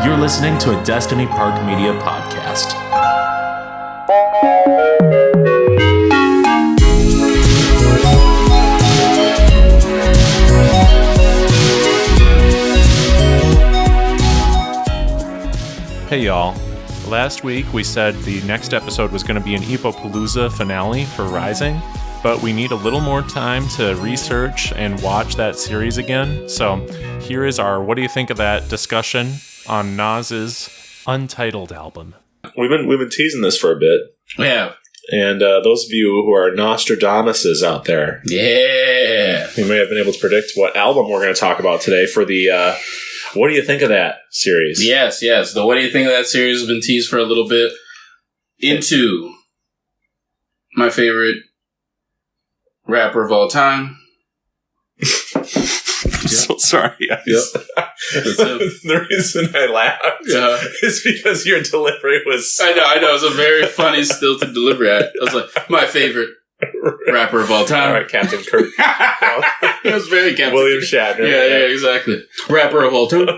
You're listening to a Destiny Park Media podcast. Hey y'all. Last week we said the next episode was going to be an Epopalooza finale for Rising, but we need a little more time to research and watch that series again. So here is our what do you think of that discussion on Nas's Untitled album. We've been teasing this for a bit. We have. And those of you who are Nostradamuses out there, you may have been able to predict what album we're going to talk about today for the what do you think of that series? Yes. The what do you think of that series has been teased for a little bit. Into my favorite rapper of all time. I'm so sorry. The reason I laughed is because your delivery was... I know. It was a very funny stilted delivery. I was like, my favorite rapper of all time. All right, Captain Kirk. It was very Captain William Kirk. Shatner. Yeah, exactly. Rapper of all time.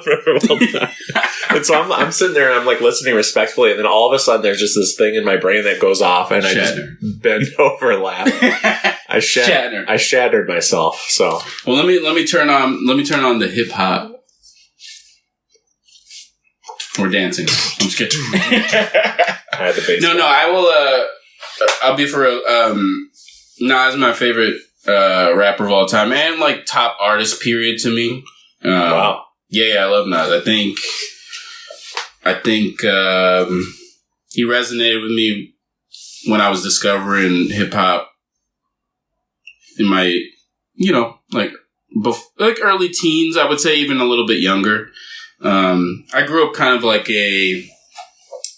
And so I'm sitting there and I'm like listening respectfully, and then all of a sudden there's just this thing in my brain that goes off, and I just bend over and laugh. I shattered myself. So well, let me turn on the hip hop. We're dancing. I'm just kidding. I had the bass. No, I will. I'll be for real. Nas is my favorite rapper of all time, and like top artist period to me. Wow. Yeah, I love Nas. I think he resonated with me when I was discovering hip hop in my, like early teens. I would say even a little bit younger. I grew up kind of like a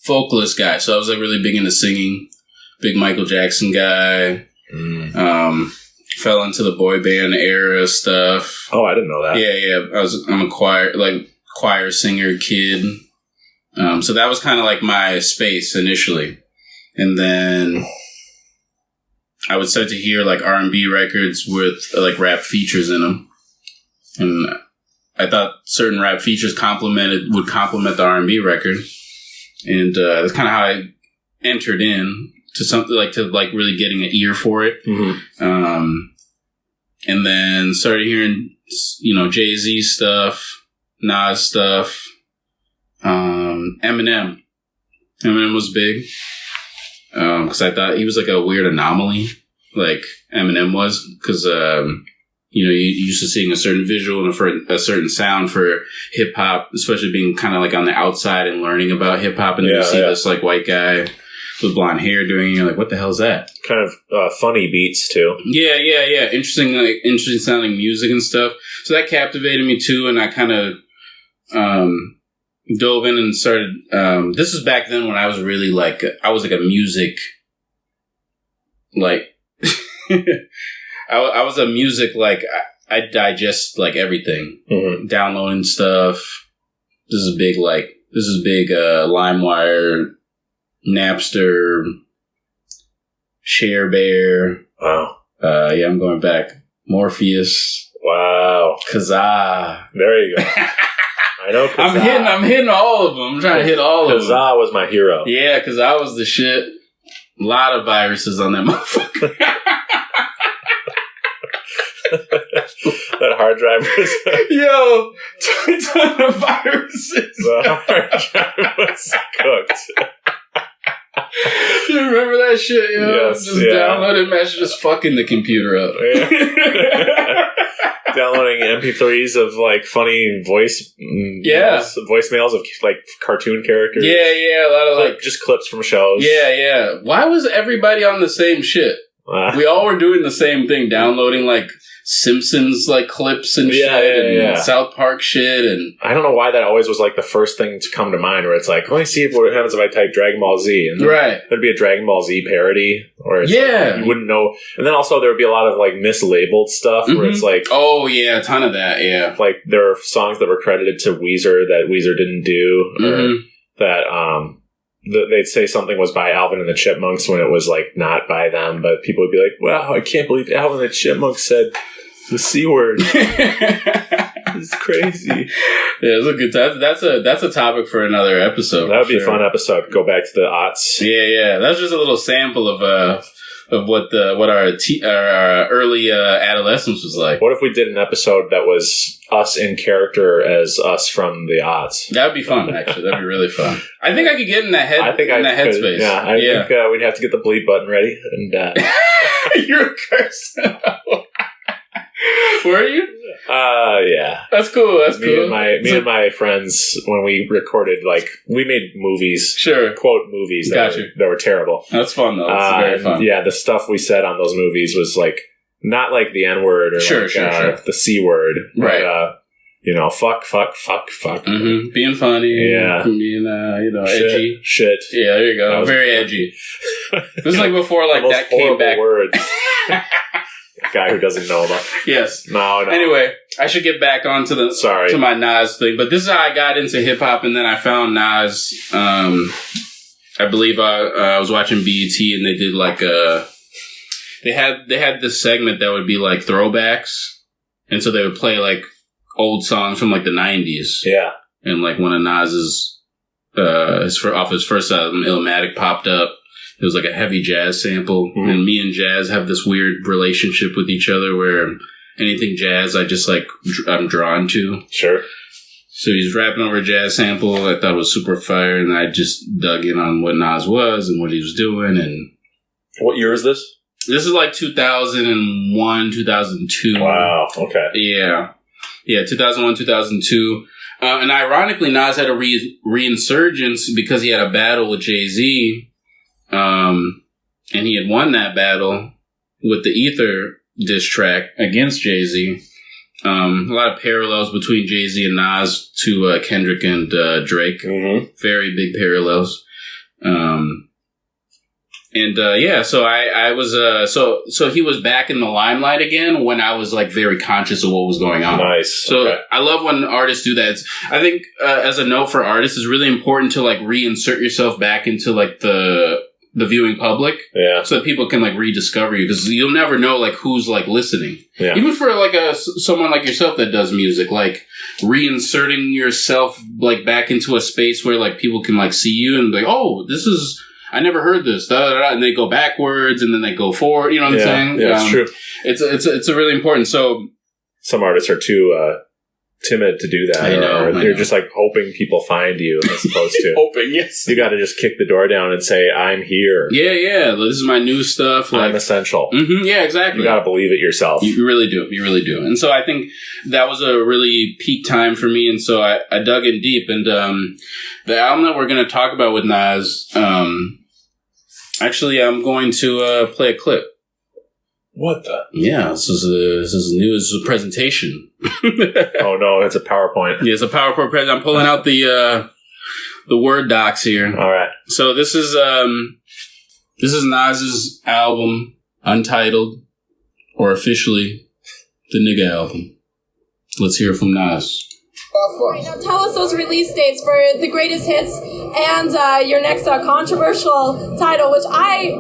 vocalist guy, so I was like really big into singing. Big Michael Jackson guy. Fell into the boy band era stuff. Oh, I didn't know that. Yeah. I'm a choir singer kid. So that was kind of like my space initially. And then I would start to hear like R&B records with like rap features in them. And I thought certain rap features would complement the R&B record. And that's kind of how I entered in to something to really getting an ear for it. Mm-hmm. And then started hearing, Jay-Z stuff, Nas stuff, Eminem. Eminem was big. Cause I thought he was like a weird anomaly, like Eminem was, cause, you used to seeing a certain visual and a certain sound for hip hop, especially being kind of like on the outside and learning about hip hop. And then you see this like white guy with blonde hair doing it. You're like, what the hell is that? Kind of funny beats too. Yeah. Interesting sounding music and stuff. So that captivated me too. And I kind of, dove in and started, this was back then when I was really I was like a music, I was a music, I digest everything, downloading stuff. This is big, LimeWire, Napster, ShareBear. Wow. I'm going back. Morpheus. Wow. Kazaa. There you go. I know Kazaa. I'm hitting all of them. I'm trying to hit all of them. Kazaa was my hero. Yeah, Kazaa was the shit. A lot of viruses on that motherfucker. That hard drive was... Yo, ton of viruses. The hard drive was cooked. You remember that shit, yo? Yes, just downloaded messages, just fucking the computer up. Yeah. Downloading MP3s of funny voicemails of cartoon characters. Yeah, a lot of just clips from shows. Yeah. Why was everybody on the same shit? We all were doing the same thing, downloading Simpsons clips and shit and South Park shit, and I don't know why that always was the first thing to come to mind, where it's let me see what happens if I type Dragon Ball Z, and then there'd be a Dragon Ball Z parody, or you wouldn't know, and then also there would be a lot of mislabeled stuff where it's a ton of that, there are songs that were credited to Weezer that Weezer didn't do, or that they'd say something was by Alvin and the Chipmunks when it was not by them, but people would be like, wow, I can't believe Alvin and the Chipmunks said the C word. It's crazy. Yeah, it's a good time. That's a topic for another episode. That would be a fun episode. Go back to the aughts. Yeah. That's just a little sample of what our early adolescence was like. What if we did an episode that was us in character as us from the aughts? That would be fun. Actually, that'd be really fun. I think I could get in that headspace. Yeah, I think we'd have to get the bleep button ready. And you're cursing. Were you? Yeah. That's cool. Me and my friends, when we recorded, we made movies. Sure. Quote movies that were terrible. That's fun, though. It's very fun. Yeah, the stuff we said on those movies was, not the N-word or sure. the C-word. Right. Fuck. Mm-hmm. Being funny. Yeah. Being, edgy. Shit. Yeah, there you go. Very edgy. This is before, that came back. Words. Guy who doesn't know about. Yes. No. Anyway, I should get back onto to my Nas thing, but this is how I got into hip hop, and then I found Nas. I believe I was watching BET, and they did they had this segment that would be throwbacks, and so they would play old songs from the 90s. Yeah, and one of Nas's off his first album, Illmatic, popped up. It was a heavy jazz sample, and me and jazz have this weird relationship with each other where anything jazz I'm drawn to. Sure. So he's rapping over a jazz sample. I thought it was super fire, and I just dug in on what Nas was and what he was doing. And what year is this? This is 2001, 2002. Wow. Okay. Yeah, 2001, 2002. And ironically, Nas had a reinsurgence because he had a battle with Jay-Z. And he had won that battle with the Ether diss track against Jay-Z. A lot of parallels between Jay-Z and Nas to Kendrick and Drake. Mm-hmm. Very big parallels. So I was so he was back in the limelight again when I was very conscious of what was going on. Nice. So okay. I love when artists do that. I think as a note for artists, it's really important to reinsert yourself back into the viewing public, so that people can rediscover you, because you'll never know who's listening. Yeah. Even for someone like yourself that does music, reinserting yourself back into a space where people can see you and be oh, this is. I never heard this, and they go backwards and then they go forward. You know what I'm saying? Yeah, it's true. It's a really important. So some artists are too timid to do that. I know. They're just hoping people find you as opposed to hoping. Yes, you got to just kick the door down and say, "I'm here." Yeah. This is my new stuff. I'm essential. Mm-hmm, yeah, exactly. You got to believe it yourself. You really do. You really do. And so I think that was a really peak time for me. And so I dug in deep. And the album that we're going to talk about with Nas. Actually, I'm going to play a clip. What the? Yeah, this is new. This is a presentation. Oh no, it's a PowerPoint. Yeah, it's a PowerPoint presentation. I'm pulling out the Word docs here. All right. So this is Nas's album, Untitled, or officially the Nigga album. Let's hear from Nas. Right, now tell us those release dates for the greatest hits and your next controversial title, which I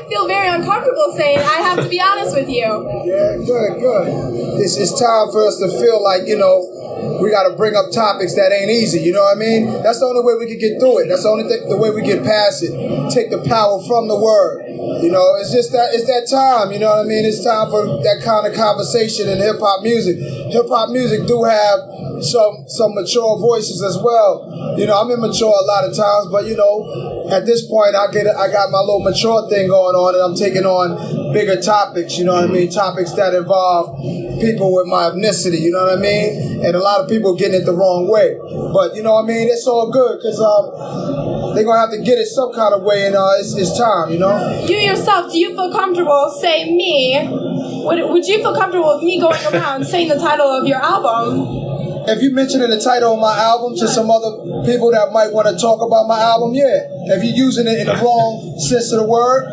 feel very uncomfortable saying. I have to be honest with you. Yeah, good. It's time for us to feel we got to bring up topics that ain't easy. You know what I mean? That's the only way we can get through it. That's the only the way we get past it. Take the power from the word. It's just it's that time. You know what I mean? It's time for that kind of conversation in hip hop music. Hip hop music do have some mature voices as well. I'm immature a lot of times, but at this point I got my little mature thing going on, and I'm taking on bigger topics. You know what I mean? Topics that involve people with my ethnicity. You know what I mean? And a lot of people getting it the wrong way. But you know what I mean? It's all good because they're gonna have to get it some kind of way, and it's time. You yourself, do you feel comfortable saying me? Would you feel comfortable with me going around saying the title of your album? If you mentioning the title of my album to some other people that might want to talk about my album, yeah. If you're using it in the wrong sense of the word,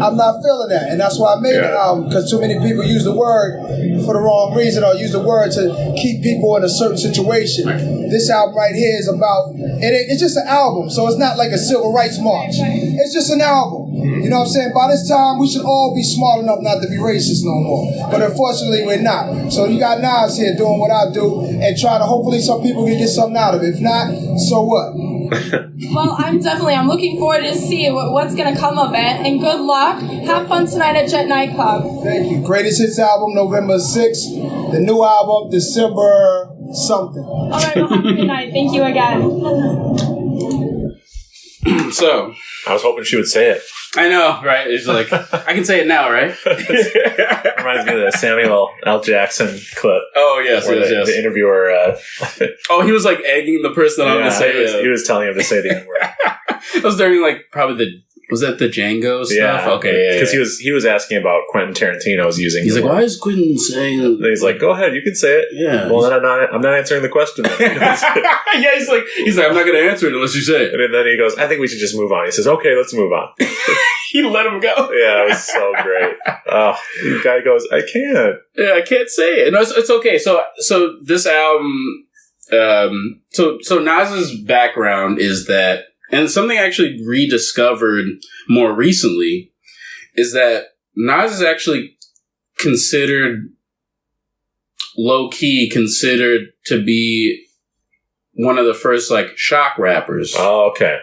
I'm not feeling that, and that's why I made the album, because too many people use the word for the wrong reason, or use the word to keep people in a certain situation. This album right here is about, it's just an album, so it's not like a civil rights march. It's just an album. You know what I'm saying? By this time, we should all be smart enough not to be racist no more. But unfortunately, we're not. So you got Nas here doing what I do and trying to, hopefully some people can get something out of it. If not, so what? Well, I'm looking forward to see what's going to come of it. And good luck. Have fun tonight at Jet Nightclub. Thank you. Greatest Hits album, November 6th. The new album, December something. All right, well, have a good night. Thank you again. So, I was hoping she would say it. I know, right? It's like, I can say it now, right? Reminds me of the Samuel L. Jackson clip. Oh, yes, yes. The interviewer... he was like egging the person on to say it. He was telling him to say the N-word. That was during like probably was that the Django stuff? Yeah. Okay. Because he was asking about Quentin Tarantino's using. He's like, why is Quentin saying? And he's like, go ahead, you can say it. Yeah. Well, then I'm not answering the question. Yeah, he's like, I'm not going to answer it unless you say it. And then he goes, I think we should just move on. He says, okay, let's move on. He let him go. Yeah, it was so great. The guy goes, I can't. Yeah, I can't say it. No, it's okay. So this album, so Nas's background is that, and something I actually rediscovered more recently is that Nas is actually low-key considered to be one of the first like shock rappers. Oh, okay.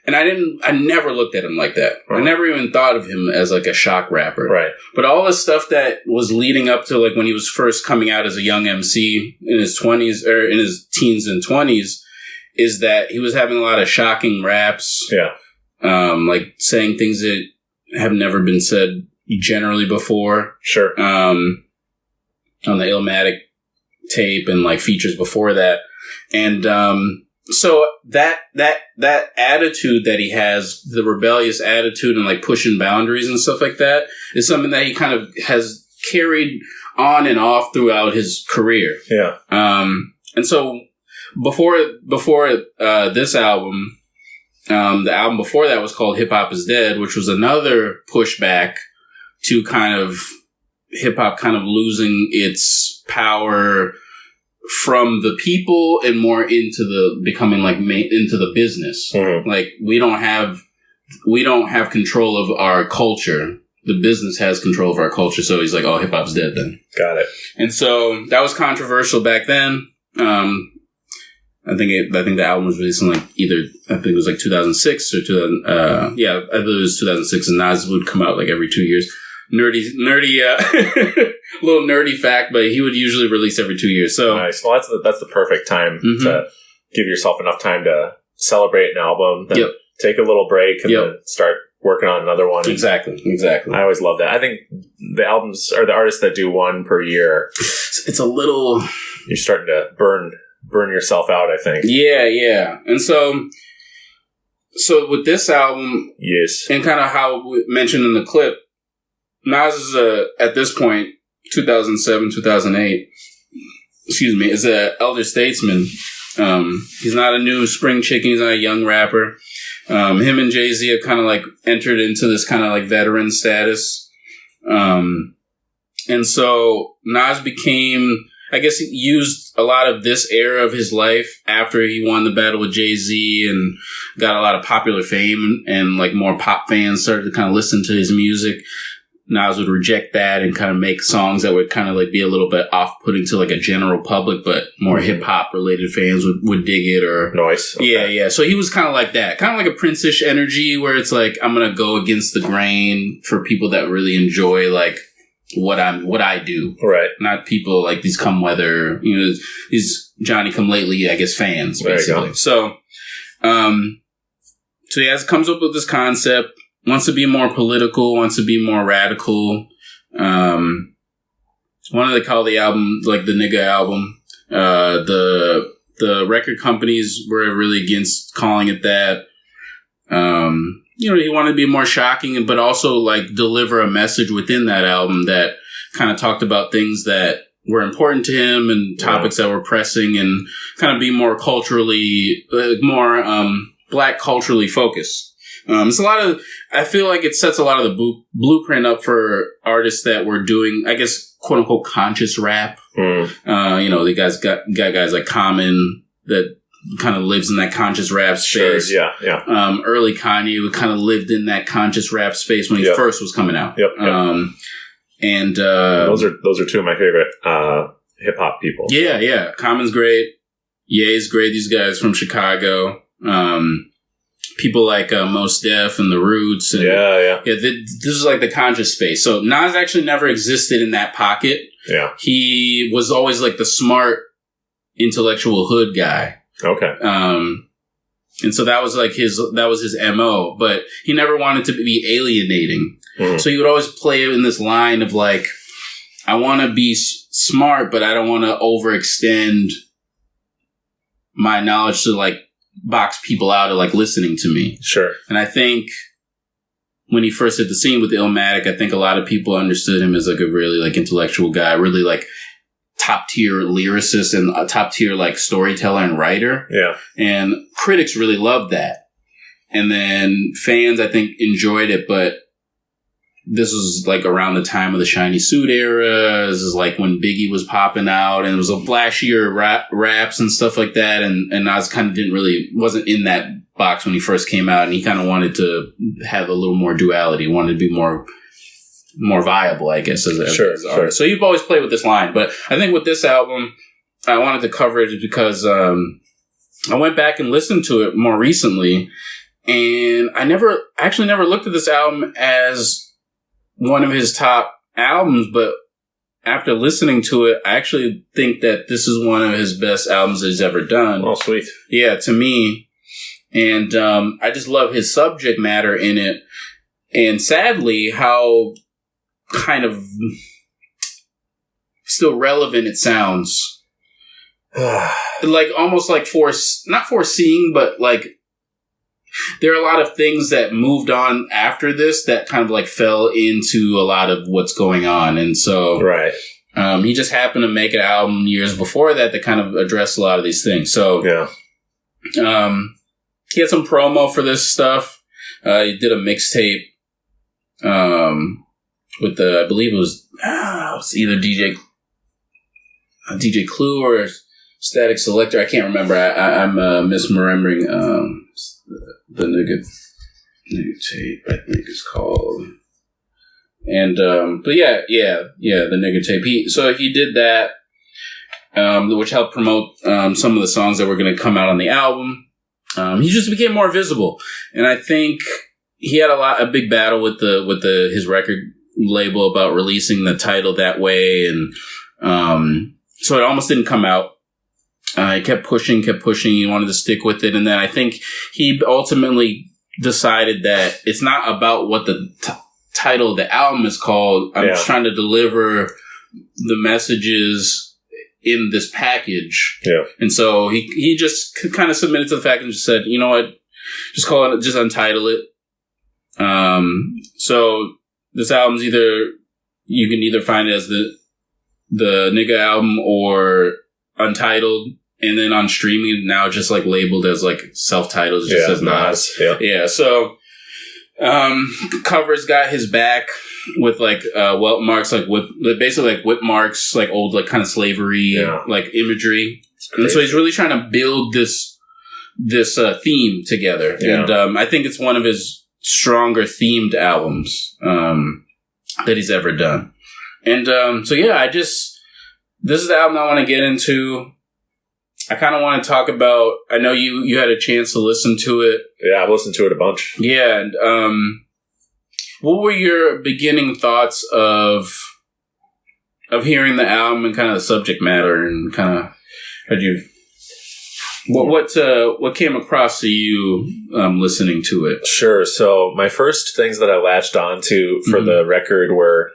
And I never looked at him like that. Right. I never even thought of him as like a shock rapper. Right. But all the stuff that was leading up to like when he was first coming out as a young MC in his 20s or in his teens and 20s is that he was having a lot of shocking raps. Yeah. Like saying things that have never been said generally before. Sure. On the Illmatic tape and like features before that. And so that attitude that he has, the rebellious attitude and like pushing boundaries and stuff like that, is something that he kind of has carried on and off throughout his career. Yeah. And so before this album, the album before that was called Hip Hop Is Dead, which was another pushback to kind of hip hop kind of losing its power from the people and more into the becoming like into the business. Mm-hmm. Like we don't have control of our culture. The business has control of our culture. So he's like, oh, hip hop's dead then. Got it. And so that was controversial back then. I think the album was released in like I think it was like 2006 or 2000. I believe it was 2006, and Nas would come out like every 2 years. Nerdy, little nerdy fact, but he would usually release every 2 years. So nice. Well, that's the perfect time to give yourself enough time to celebrate an album, then take a little break, and then start working on another one. Exactly. I always love that. I think the albums or the artists that do one per year, it's a little. You're starting to burn yourself out, I think. Yeah. And so with this album, yes, and kind of how we mentioned in the clip, Nas is at this point, 2007, 2008, is an elder statesman. He's not a new spring chicken. He's not a young rapper. Him and Jay-Z have kind of like entered into this kind of like veteran status. And so Nas became, I guess he used a lot of this era of his life after he won the battle with Jay-Z and got a lot of popular fame, and like more pop fans started to kind of listen to his music. Nas would reject that and kind of make songs that would kind of like be a little bit off-putting to like a general public, but more hip-hop related fans would dig it. Or nice. Okay. Yeah. So he was kind of like that, kind of like a Prince-ish energy where it's like, I'm going to go against the grain for people that really enjoy like what I do. Right. Not people like these come weather, these Johnny come lately, I guess, fans basically. So he comes up with this concept. Wants to be more political, wants to be more radical. Wanted to call the album like the nigga album. The record companies were really against calling it that. He wanted to be more shocking, but also like deliver a message within that album that kind of talked about things that were important to him and topics that were pressing, and kind of be more culturally, Black culturally focused. It's a lot of. I feel like it sets a lot of the blueprint up for artists that were doing, I guess, quote unquote, conscious rap. The guys got guys like Common that kind of lives in that conscious rap space. Sure, yeah. Early Kanye kind of lived in that conscious rap space when he first was coming out. Yep. And those are two of my favorite hip hop people. Yeah. Common's great. Ye's great. These guys from Chicago. People like Mos Def and The Roots. And, this is like the conscious space. So Nas actually never existed in that pocket. Yeah. He was always like the smart, intellectual hood guy. Okay. And so that was his MO, but he never wanted to be alienating. Mm-hmm. So he would always play in this line of like, I want to be smart, but I don't want to overextend my knowledge to like box people out of like listening to me. Sure. And I think when he first hit the scene with Illmatic, I think a lot of people understood him as like a really like intellectual guy, really like top tier lyricist and a top tier like storyteller and writer. Yeah. And critics really loved that. And then fans, I think, enjoyed it, but this was like around the time of the Shiny Suit era. This is like when Biggie was popping out and it was a flashier raps and stuff like that. And Nas kind of wasn't in that box when he first came out, and he kind of wanted to have a little more duality, wanted to be more viable, I guess, as an artist. So you've always played with this line, but I think with this album, I wanted to cover it because I went back and listened to it more recently, and I never looked at this album as one of his top albums, but after listening to it, I actually think that this is one of his best albums that he's ever done. Oh, sweet. Yeah, to me. And I just love his subject matter in it. And sadly, how kind of still relevant it sounds. Like almost like not foreseeing, but like there are a lot of things that moved on after this that kind of like fell into a lot of what's going on. And so right. He just happened to make an album years before that kind of addressed a lot of these things. So yeah. He had some promo for this stuff. He did a mixtape with I believe it was either DJ Clue or Static Selector. I can't remember. I'm misremembering the nigga tape, I think it's called. And but the nigga tape. He did that, which helped promote some of the songs that were going to come out on the album. He just became more visible, and I think he had a big battle with his record label about releasing the title that way, and so it almost didn't come out. He kept pushing. He wanted to stick with it, and then I think he ultimately decided that it's not about what the title of the album is called. I'm just trying to deliver the messages in this package. Yeah. And so he just kind of submitted to the fact and just said, you know what, just call it, just untitle it. So this album's you can either find it as the nigga album or untitled, and then on streaming now just like labeled as like self-titled. It just says Nas. Yeah. So Cover's got his back with like welt marks, like basically like whip marks, like old like kind of slavery like imagery. And so he's really trying to build this theme together. Yeah. And I think it's one of his stronger themed albums that he's ever done. And this is the album I want to get into. I kind of want to talk about, I know you had a chance to listen to it. Yeah, I've listened to it a bunch. Yeah, and what were your beginning thoughts of hearing the album and kind of the subject matter, and kind of what came across to you listening to it? Sure. So my first things that I latched onto for the record were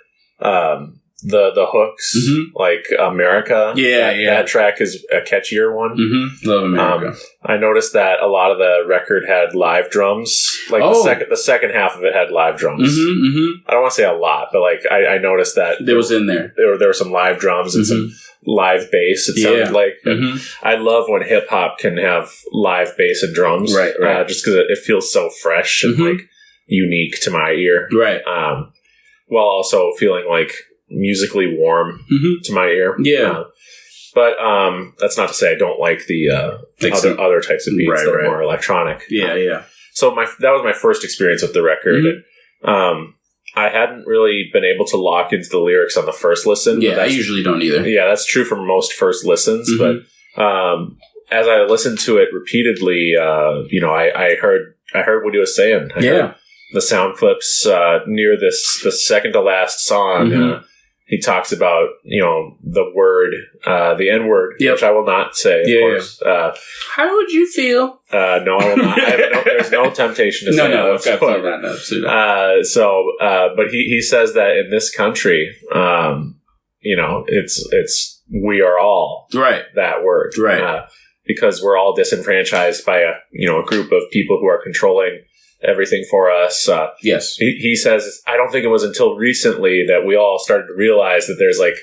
the hooks, like America. That track is a catchier one. Love America. I noticed that a lot of the record had live drums. Like the second half of it had live drums. I don't want to say a lot, but like I noticed that there was in there. There were some live drums and some live bass. It sounded like. I love when hip hop can have live bass and drums, right? Just because it feels so fresh and like unique to my ear, right? While also feeling like musically warm to my ear, but that's not to say I don't like the other types of beats that are more electronic. So that was my first experience with the record. And, I hadn't really been able to lock into the lyrics on the first listen. Yeah, I usually don't either. Yeah, that's true for most first listens. But as I listened to it repeatedly, I heard what he was saying. I heard the sound clips near the second to last song. He talks about, the word, the N-word, which I will not say, of course. How would you feel? No, I will not. There's no temptation to say that. But he says that in this country, it's we are all that word. Because we're all disenfranchised by a group of people who are controlling everything for us. He says, I don't think it was until recently that we all started to realize that there's like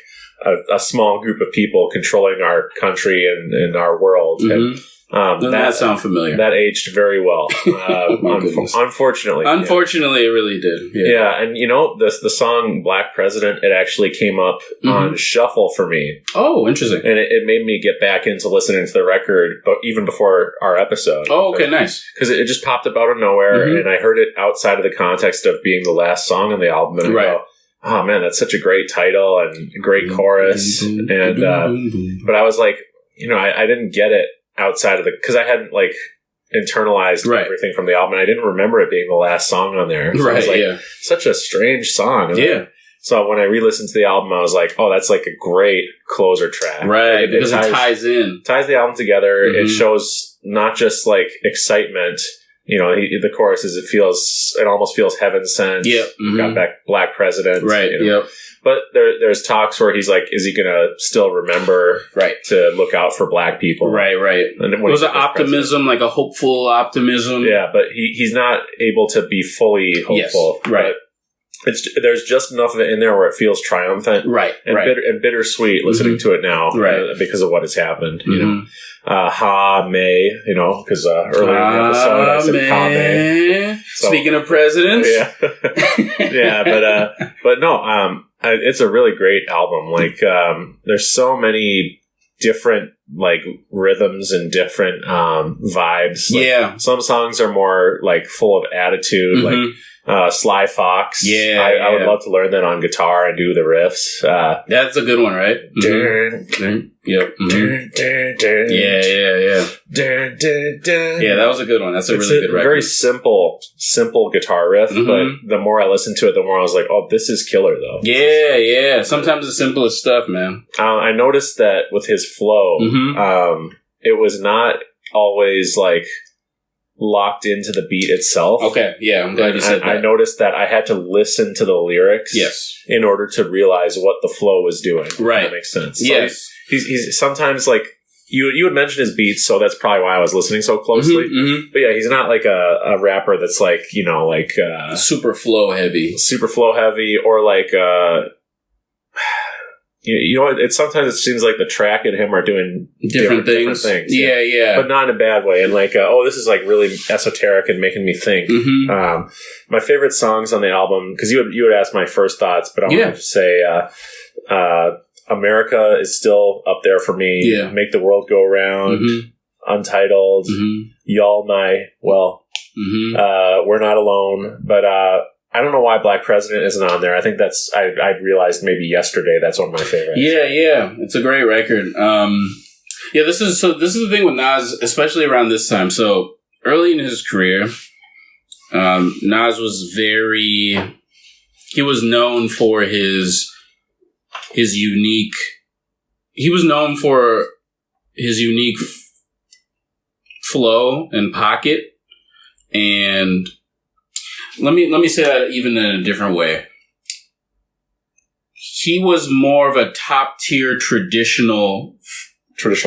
a small group of people controlling our country and our world. And, that sounds familiar. That aged very well. Unfortunately. Unfortunately, it really did. And the song Black President, it actually came up on shuffle for me. Oh, interesting. And it made me get back into listening to the record, but even before our episode. Oh, okay, nice. Because it just popped up out of nowhere, and I heard it outside of the context of being the last song on the album, and I go, oh man, that's such a great title and great chorus. And but I was like, I didn't get it outside of because I hadn't like internalized everything from the album, and I didn't remember it being the last song on there. So I was like, such a strange song. So when I re-listened to the album, I was like, oh, that's like a great closer track. Right, because it ties the album together. It shows not just like excitement. The chorus is it almost feels heaven sent. Got back Black President. But there's talks where he's like, is he going to still remember to look out for black people? Right. And it was an optimism, like a hopeful optimism. Yeah, but he's not able to be fully hopeful. Yes, right. There's just enough of it in there where it feels triumphant. And bittersweet listening to it now because of what has happened. Ha May, because earlier in the episode I said Ha May. So, speaking of presidents. But no, it's a really great album. Like, there's so many different like rhythms and different vibes. Like, some songs are more like full of attitude, like Sly Fox. I would love to learn that on guitar and do the riffs. That's a good one, right? Yeah, that was a good one. That's a really good record. Very simple guitar riff, but the more I listened to it, the more I was like, oh, this is killer, though. Yeah. Sometimes the simplest stuff, man. I noticed that with his flow, it was not always like locked into the beat itself. Okay, yeah, I'm glad you said that. I noticed that I had to listen to the lyrics in order to realize what the flow was doing. Right. If that makes sense. So he's sometimes like, you had mentioned his beats, so that's probably why I was listening so closely. But yeah, he's not like a rapper that's like, super flow heavy. Or like, sometimes it seems like the track and him are doing different things. Yeah. But not in a bad way. And like, this is like really esoteric and making me think. My favorite songs on the album, because you would ask my first thoughts, but I want to just say, America is still up there for me. Make the World Go Round, Untitled, Y'all My, We're Not Alone. But I don't know why Black President isn't on there. I think I realized maybe yesterday that's one of my favorites. Yeah. It's a great record. This is the thing with Nas, especially around this time. So early in his career, Nas was he was known for his unique flow and pocket. And let me say that even in a different way. He was more of a top tier traditional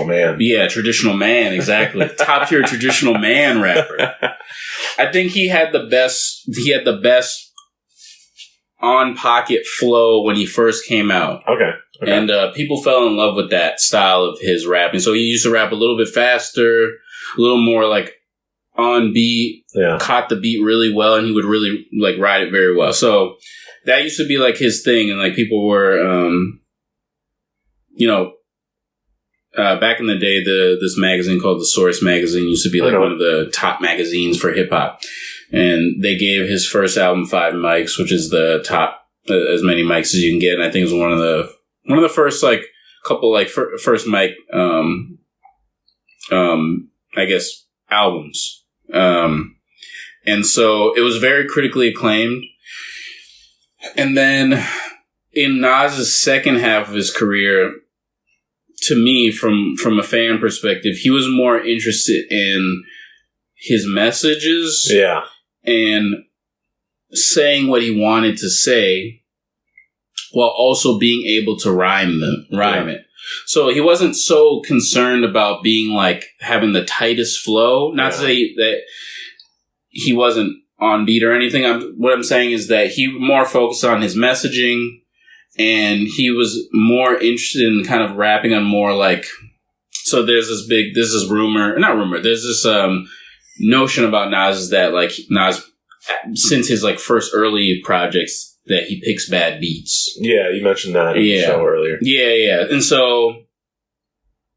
man. Yeah, traditional man, exactly. Top tier traditional man rapper. I think he had the best on pocket flow when he first came out. Okay. Okay. And people fell in love with that style of his rapping. So he used to rap a little bit faster, a little more like on beat, caught the beat really well, and he would really like ride it very well. So that used to be like his thing, and like people were, back in the day, this magazine called The Source magazine used to be like one of the top magazines for hip hop, and they gave his first album 5 mics, which is the top as many mics as you can get. And I think it was one of the first like couple like first mic I guess albums. And so it was very critically acclaimed. And then in Nas's second half of his career, to me, from a fan perspective, he was more interested in his messages and saying what he wanted to say while also being able to rhyme it. So he wasn't so concerned about being like having the tightest flow. Not to say that he wasn't on beat or anything. What I'm saying is that he more focused on his messaging, and he was more interested in kind of rapping on more like, so there's this notion about Nas is that like Nas, since his like first early projects, that he picks bad beats. Yeah, you mentioned that in the show earlier. Yeah. And so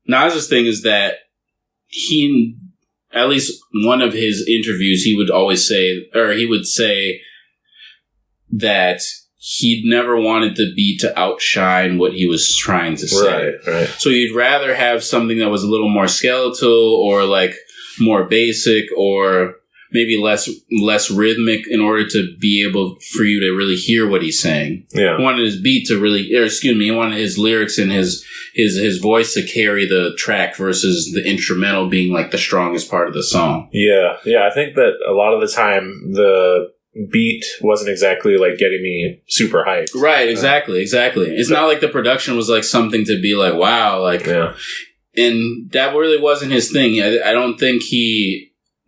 Nas's thing is that he, at least one of his interviews, he would say that he'd never wanted the beat to outshine what he was trying to say. Right. So you'd rather have something that was a little more skeletal or like more basic or maybe less rhythmic in order to be able for you to really hear what he's saying. Yeah. He wanted his beat to really, he wanted his lyrics and his voice to carry the track versus the instrumental being like the strongest part of the song. Yeah. I think that a lot of the time the beat wasn't exactly like getting me super hyped. Right. Exactly. It's not like the production was like something to be like, wow, like, and that really wasn't his thing. I don't think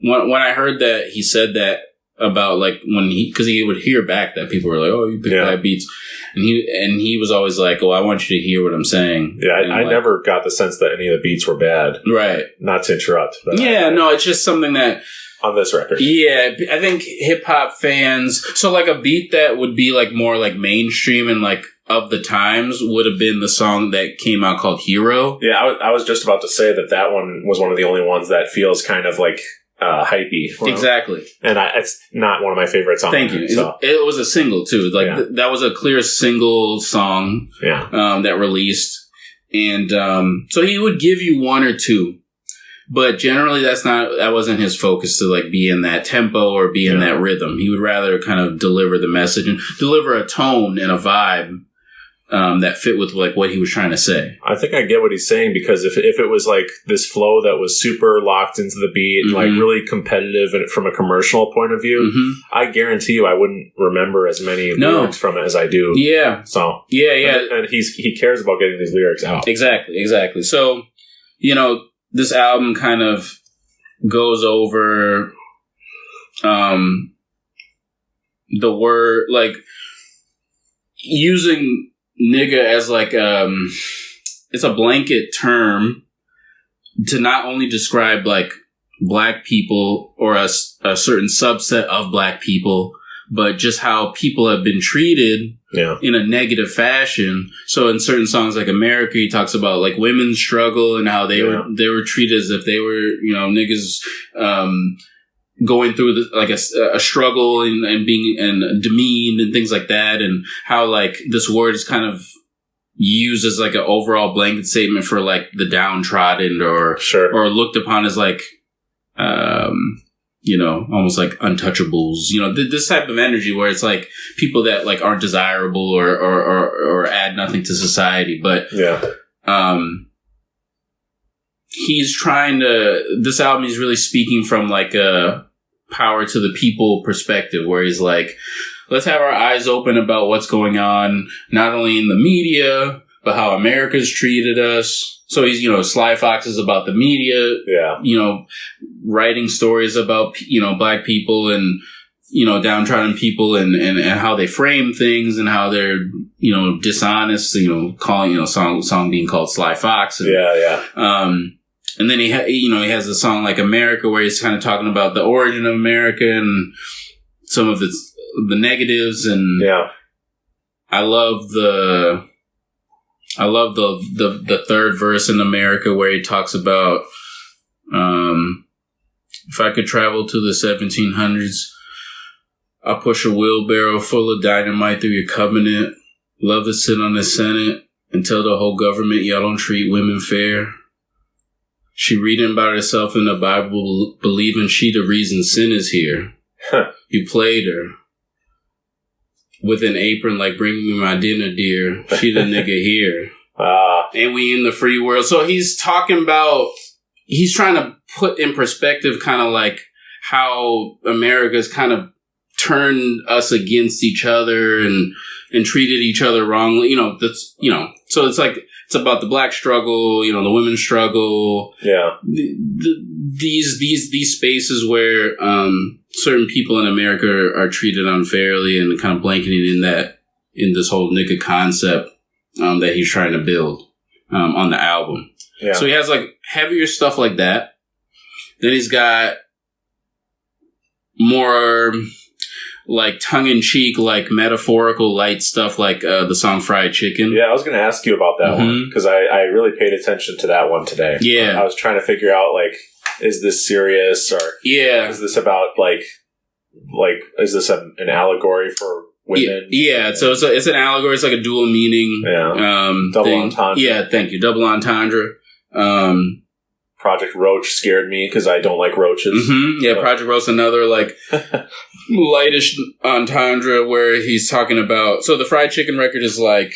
when I heard that he said that about like because he would hear back that people were like, oh, you pick bad beats. And he was always like, oh, I want you to hear what I'm saying. Yeah, I never got the sense that any of the beats were bad. Right. Not to interrupt. But no, it's just something that... On this record. Yeah, I think hip-hop fans... So like a beat that would be like more like mainstream and like of the times would have been the song that came out called Hero. Yeah, I was just about to say that one was one of the only ones that feels kind of like... hypey. Exactly. And it's not one of my favorite songs. Thank you. So. It was a single, too. Like, that was a clear single song that released. And so he would give you one or two. But generally, that wasn't his focus to, like, be in that tempo or be in that rhythm. He would rather kind of deliver the message and deliver a tone and a vibe that fit with like what he was trying to say. I think I get what he's saying, because if it was like this flow that was super locked into the beat and like really competitive and from a commercial point of view, I guarantee you I wouldn't remember as many lyrics from it as I do. Yeah. So and he cares about getting these lyrics out. Exactly. So, this album kind of goes over the word, like using nigga as like it's a blanket term to not only describe like black people or a certain subset of black people, but just how people have been treated in a negative fashion. So in certain songs like America, he talks about like women's struggle and how they were treated as if they were, niggas going through a struggle and being demeaned and things like that, and how like this word is kind of used as like an overall blanket statement for like the downtrodden or looked upon as like almost like untouchables, this type of energy where it's like people that like aren't desirable or add nothing to society. But he's trying to, this album, he's really speaking from like a power to the people perspective, where he's like, let's have our eyes open about what's going on, not only in the media, but how America's treated us. So he's, Sly Fox is about the media, writing stories about, black people and downtrodden people and how they frame things and how they're, dishonest, calling, song being called Sly Fox. And, and then he has a song like America where he's kind of talking about the origin of America and some of the negatives. And I love the third verse in America where he talks about, if I could travel to the 1700s, I'll push a wheelbarrow full of dynamite through your covenant. Love to sit on the Senate and tell the whole government y'all don't treat women fair. She reading about herself in the Bible, believing she the reason sin is here. You played her with an apron like bring me my dinner, dear. She the nigga here. And we in the free world. So he's trying to put in perspective kind of like how America's kind of turned us against each other and treated each other wrongly. So it's like, it's about the black struggle, the women's struggle. Yeah. These spaces where, certain people in America are treated unfairly and kind of blanketing in this whole nigga concept, that he's trying to build, on the album. Yeah. So he has like heavier stuff like that. Then he's got more like tongue-in-cheek, like metaphorical light stuff like the song Fried Chicken. Yeah, I was going to ask you about that one because I really paid attention to that one today. Yeah. I was trying to figure out like, is this serious or is this about like is this an allegory for women? Yeah, so it's an allegory. It's like a dual meaning. Yeah. Double entendre. Yeah, thank you. Double entendre. Project Roach scared me because I don't like roaches. Yeah, Project Roach, another like lightish entendre where he's talking about. So the Fried Chicken record is like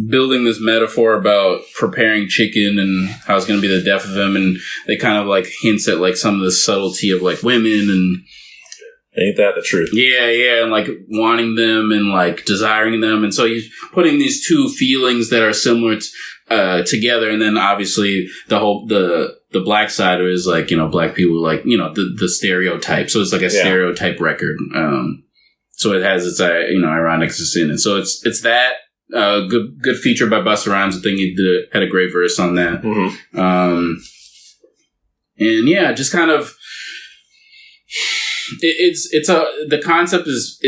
building this metaphor about preparing chicken and how it's going to be the death of them, and they kind of like hints at like some of the subtlety of like women and. Ain't that the truth? Yeah, and like wanting them and like desiring them, and so he's putting these two feelings that are similar together, and then obviously the black side of it is like black people like the stereotype. So it's like a stereotype record. So it has its ironics in it. So it's that good feature by Busta Rhymes. I think he had a great verse on that. And yeah, just kind of. The concept is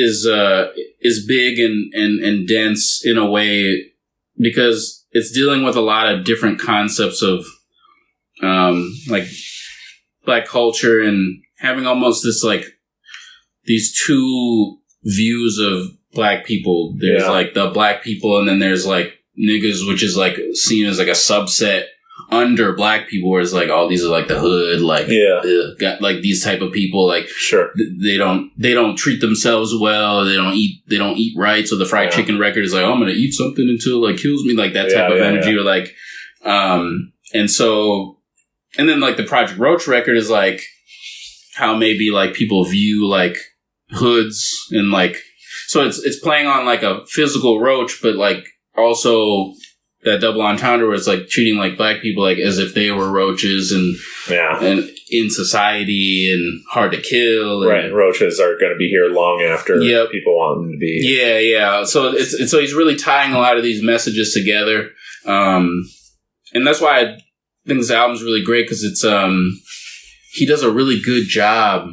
big and dense in a way because it's dealing with a lot of different concepts of like black culture and having almost this like these two views of black people. There's like the black people and then there's like niggas, which is like seen as like a subset under black people, where it's like, oh, these are like the hood, like got like these type of people, like they don't treat themselves well, they don't eat right. So the Fried Chicken record is like, oh, I'm gonna eat something until it like kills me, like that type of energy, or like, and then like the Project Roach record is like how maybe like people view like hoods and like, so it's playing on like a physical roach, but like also. That double entendre where it's like treating like black people like as if they were roaches and in society and hard to kill. And, right, roaches are going to be here long after people want them to be. Yeah. So so he's really tying a lot of these messages together, and that's why I think this album's really great because it's he does a really good job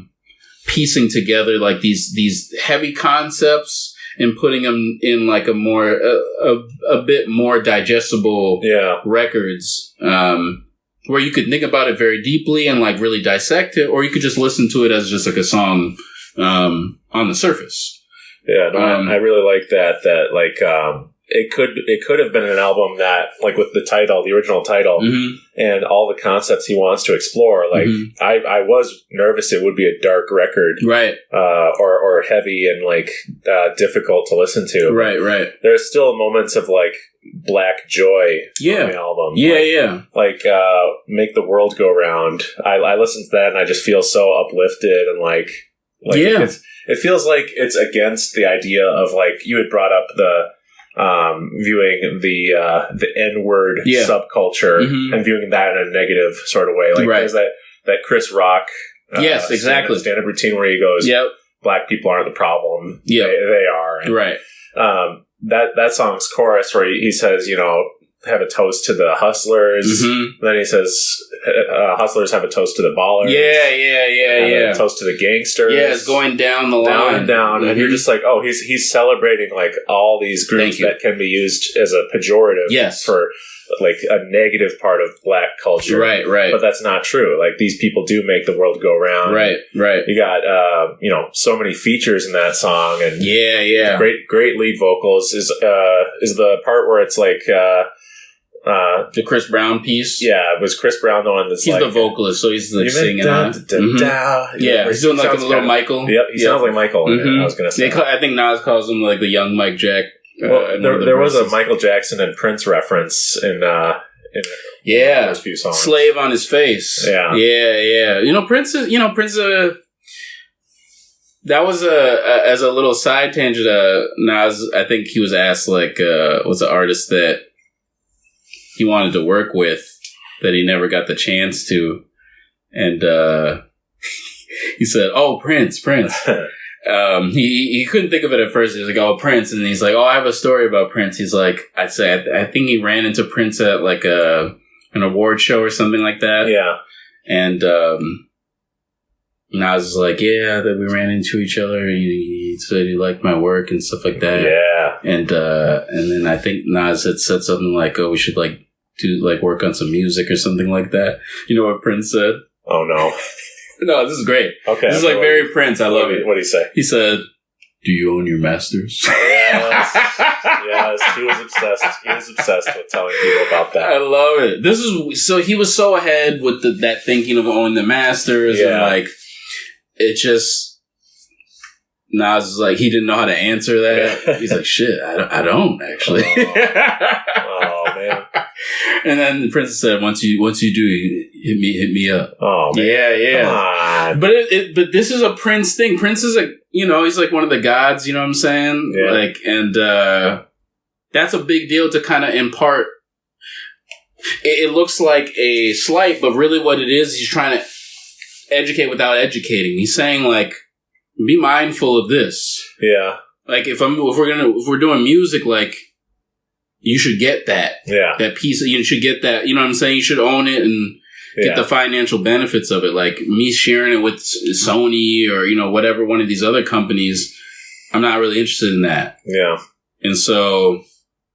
piecing together like these heavy concepts. And putting them in like a more, a bit more digestible records, where you could think about it very deeply and like really dissect it, or you could just listen to it as just like a song, on the surface. Yeah, no, I really like that like, it could have been an album that, like with the title, the original title, and all the concepts he wants to explore. Like, I was nervous it would be a dark record, right? Or heavy and like difficult to listen to. Right. There's still moments of like black joy on the album. Like Make the World Go Round. I listened to that and I just feel so uplifted and like it feels like it's against the idea of like you had brought up the. Viewing the N-word subculture and viewing that in a negative sort of way. Like there's that Chris Rock Yes, exactly. Stand-up routine where he goes, Yep. black people aren't the problem. Yep. They are. And, Right. That song's chorus where he says, have a toast to the hustlers. Mm-hmm. Then he says, hustlers have a toast to the ballers. Yeah. A toast to the gangsters. Yeah, it's going down the line. Down. Mm-hmm. And you're just like, oh, he's celebrating like all these groups that can be used as a pejorative for like a negative part of black culture. Right. But that's not true. Like these people do make the world go round. Right. You got, so many features in that song. And great lead vocals is the part where it's like, the Chris Brown piece. Yeah, was Chris Brown the one that's he's the vocalist, so he's like singing on. Yeah, he's doing like a little Michael. Yep, he sounds like Michael. Mm-hmm. I was going to say. I think Nas calls him like the young Mike Jack. There was a Michael Jackson and Prince reference in those few songs. Slave on his face. Yeah. Prince. That was as a little side tangent. Nas, I think he was asked like, what's an artist that he wanted to work with that he never got the chance to, and he said, "Oh, Prince." He couldn't think of it at first. He was like, "Oh, Prince," and he's like, "Oh, I have a story about Prince." He's like, I think he ran into Prince at like an award show or something like that. Yeah, and Nas was like, "Yeah, that we ran into each other. He said he liked my work and stuff like that." Yeah, and then I think Nas had said something like, "Oh, we should like do like work on some music or something like that." You know what Prince said? Oh no. No, this is great. Okay. This is like very Prince. I love it. What did he say? He said, "Do you own your masters?" Yes, he was obsessed. He was obsessed with telling people about that. I love it. So he was so ahead with that thinking of owning the masters and like it just Nas is like he didn't know how to answer that. He's like, "Shit, I don't actually." Oh man. And then Prince said, "Once you do, hit me up." Oh man. Yeah. Come on. But this is a Prince thing. Prince is he's like one of the gods. You know what I'm saying? Yeah. Like, and that's a big deal to kind of impart. It looks like a slight, but really what it is, he's trying to educate without educating. He's saying like, be mindful of this. Yeah. Like if we're doing music, like you should get that. Yeah. That piece. You should get that. You know what I'm saying? You should own it and get the financial benefits of it. Like me sharing it with Sony or whatever one of these other companies, I'm not really interested in that. Yeah. And so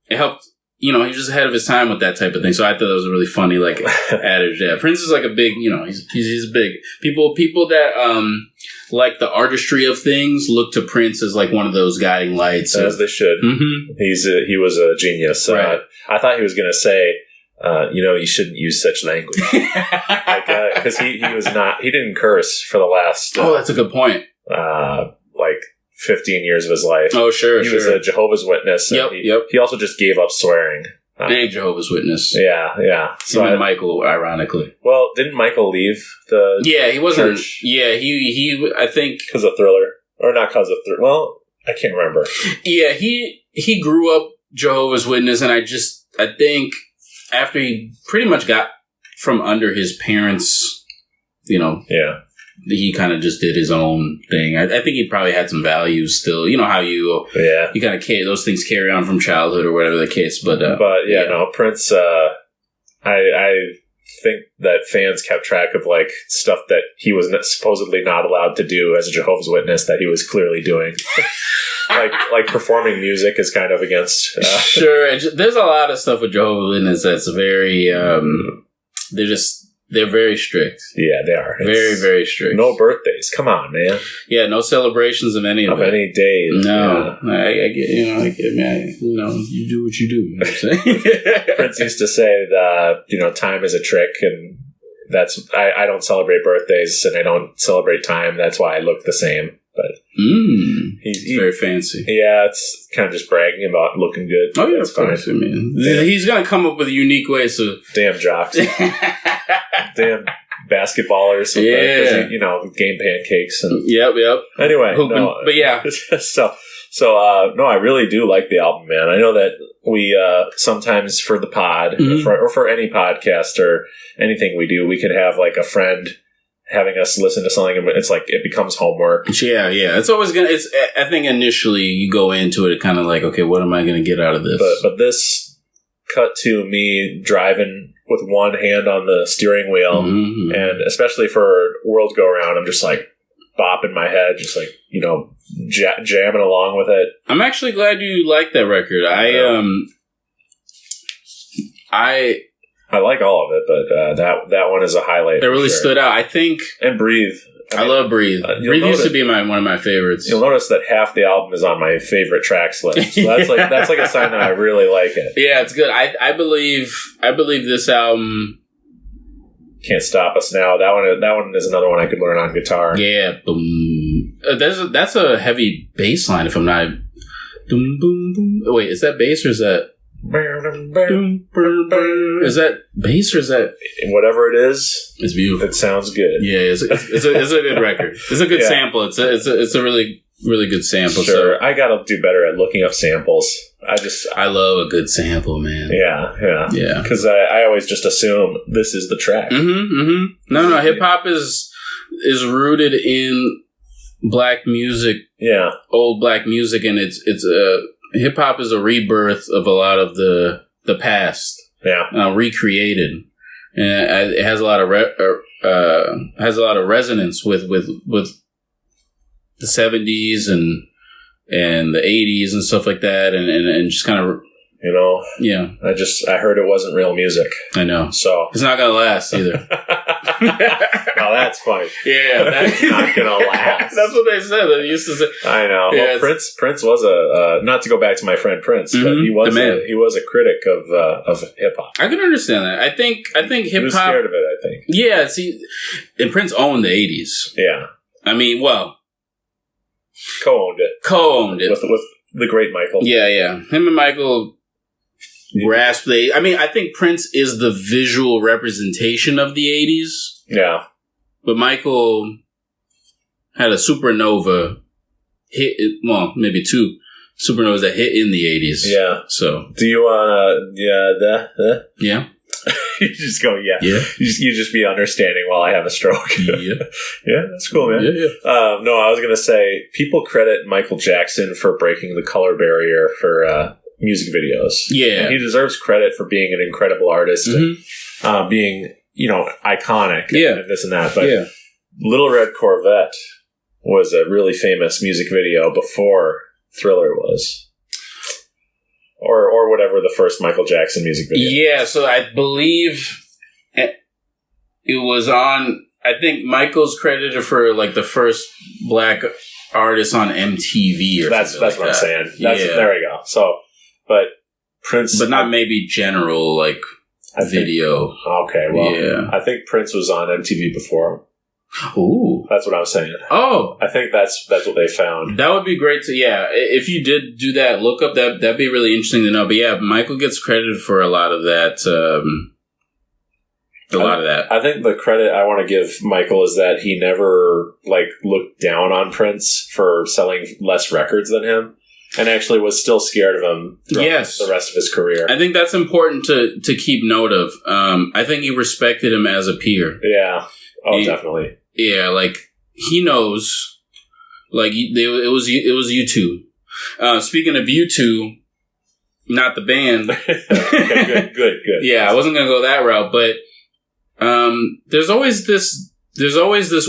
it helped. He was just ahead of his time with that type of thing. So I thought that was a really funny like adage. Yeah, Prince is like a big. He's big. People that like the artistry of things look to Prince as like one of those guiding lights. As they should. Mm-hmm. He was a genius. Right. I thought he was going to say, you shouldn't use such language. Because he was not. He didn't curse for the last. That's a good point. Like 15 years of his life. Oh, sure. He was a Jehovah's Witness. Yep. He also just gave up swearing. Big Jehovah's Witness. Yeah. So and Michael, ironically. Well, didn't Michael leave the? Yeah, he wasn't. Church? Yeah, he. I think because of Thriller, or not because of Thriller. Well, I can't remember. Yeah, he grew up Jehovah's Witness, and I think after he pretty much got from under his parents, Yeah. He kind of just did his own thing. I think he probably had some values still. You know how you kind of those things carry on from childhood or whatever the case. But Prince. I think that fans kept track of like stuff that he was supposedly not allowed to do as a Jehovah's Witness that he was clearly doing. like performing music is kind of against. Sure, there's a lot of stuff with Jehovah's Witness that's very. They're very strict. Yeah, they are. Very, very strict. No birthdays. Come on, man. Yeah, no celebrations of any of it. Any days. No. Yeah. I get, man, you do what you do. You know what I'm saying? Prince used to say that, time is a trick, and I don't celebrate birthdays, and I don't celebrate time. That's why I look the same. But he's very fancy. Yeah, it's kind of just bragging about looking good. Oh, yeah, of course. I mean, he's going to come up with unique ways to... Damn jocks. Damn basketballers. Yeah. Game pancakes. And Yep. Anyway. But yeah. So, I really do like the album, man. I know that we sometimes for the pod, or for any podcast or anything we do, we could have like a friend having us listen to something, and it's like it becomes homework. Yeah. It's always gonna. I think initially you go into it kind of like, okay, what am I gonna get out of this? But this cut to me driving with one hand on the steering wheel, and especially for World Go Round, I'm just like bopping my head, just like jamming along with it. I'm actually glad you like that record. I like all of it, but that one is a highlight. It really stood out. I think. And Breathe. I love Breathe. Breathe used to be one of my favorites. You'll notice that half the album is on my favorite tracks list. So that's like a sign that I really like it. Yeah, it's good. I believe this album. Can't Stop Us Now. That one is another one I could learn on guitar. Yeah, boom. That's a heavy bass line. If I'm not. Boom, boom, boom. Wait, is that bass or is that? Is that bass or is that whatever it is? It's beautiful. It sounds good. Yeah, it's a good record. It's a good sample. It's a really good sample. Sure, so I gotta do better at looking up samples. I love a good sample, man. Yeah. Because I always just assume this is the track. No. Hip hop is rooted in black music. Yeah, old black music, and it's hip hop is a rebirth of a lot of the past. Yeah, recreated, and it has a lot of resonance with the 70s and the 80s and stuff like that, and just kind of yeah. I heard it wasn't real music. I know, so it's not gonna last either. Oh, that's funny. Yeah, that's not gonna last. That's what they said. They used to say. I know. Yeah, well, Prince was a not to go back to my friend Prince, but he was a critic of hip hop. I can understand that. I think hip hop. He was scared of it. I think. Yeah. See, and Prince owned the 80s. Yeah. I mean, well, co-owned it with the great Michael. Yeah. Him and Michael. Grasp I think Prince is the visual representation of the 80s. Yeah. But Michael had a supernova hit, well, maybe two supernovas that hit in the 80s. Yeah. So. Do you want Yeah. You just go, yeah. Yeah. You just be understanding while I have a stroke. Yeah. Yeah, that's cool, man. Yeah. No, I was going to say, people credit Michael Jackson for breaking the color barrier for music videos. Yeah. And he deserves credit for being an incredible artist and being, iconic and this and that. But Little Red Corvette was a really famous music video before Thriller was. Or whatever the first Michael Jackson music video. Yeah, so I believe it was on, I think Michael's credited for like the first black artist on MTV or that's something. That's what I'm saying. There we go. So, but Prince. But not maybe general like video. Okay, well, I think Prince was on MTV before. Ooh. That's what I was saying. Oh. I think that's what they found. That would be great to, if you did do that, look up that'd be really interesting to know. But yeah, Michael gets credited for a lot of that. I think the credit I want to give Michael is that he never looked down on Prince for selling less records than him. And actually was still scared of him throughout the rest of his career. I think that's important to keep note of. I think he respected him as a peer. Yeah. Oh, definitely. Yeah, he knows. It was U2. Speaking of U2, not the band. Okay, good. Yeah, I wasn't gonna go that route, but there's always this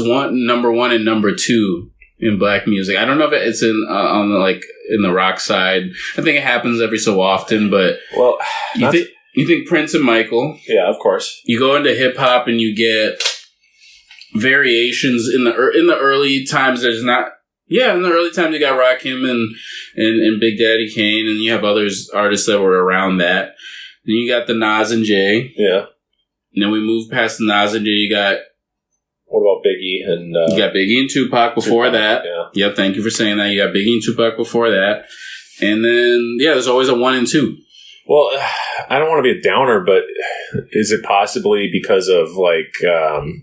number one and number two in black music. I don't know if it's in the rock side. I think it happens every so often, but you think Prince and Michael? Yeah, of course. You go into hip hop and you get variations in the early times. There's not. Yeah, in the early times you got Rakim and Big Daddy Kane, and you have artists that were around that. Then you got the Nas and Jay. Yeah. And then we move past the Nas and Jay. You got. What about Biggie and... you got Biggie and Tupac before that. Yeah. Yep, thank you for saying that. You got Biggie and Tupac before that. And then, there's always a 1 and 2. Well, I don't want to be a downer, but is it possibly because of,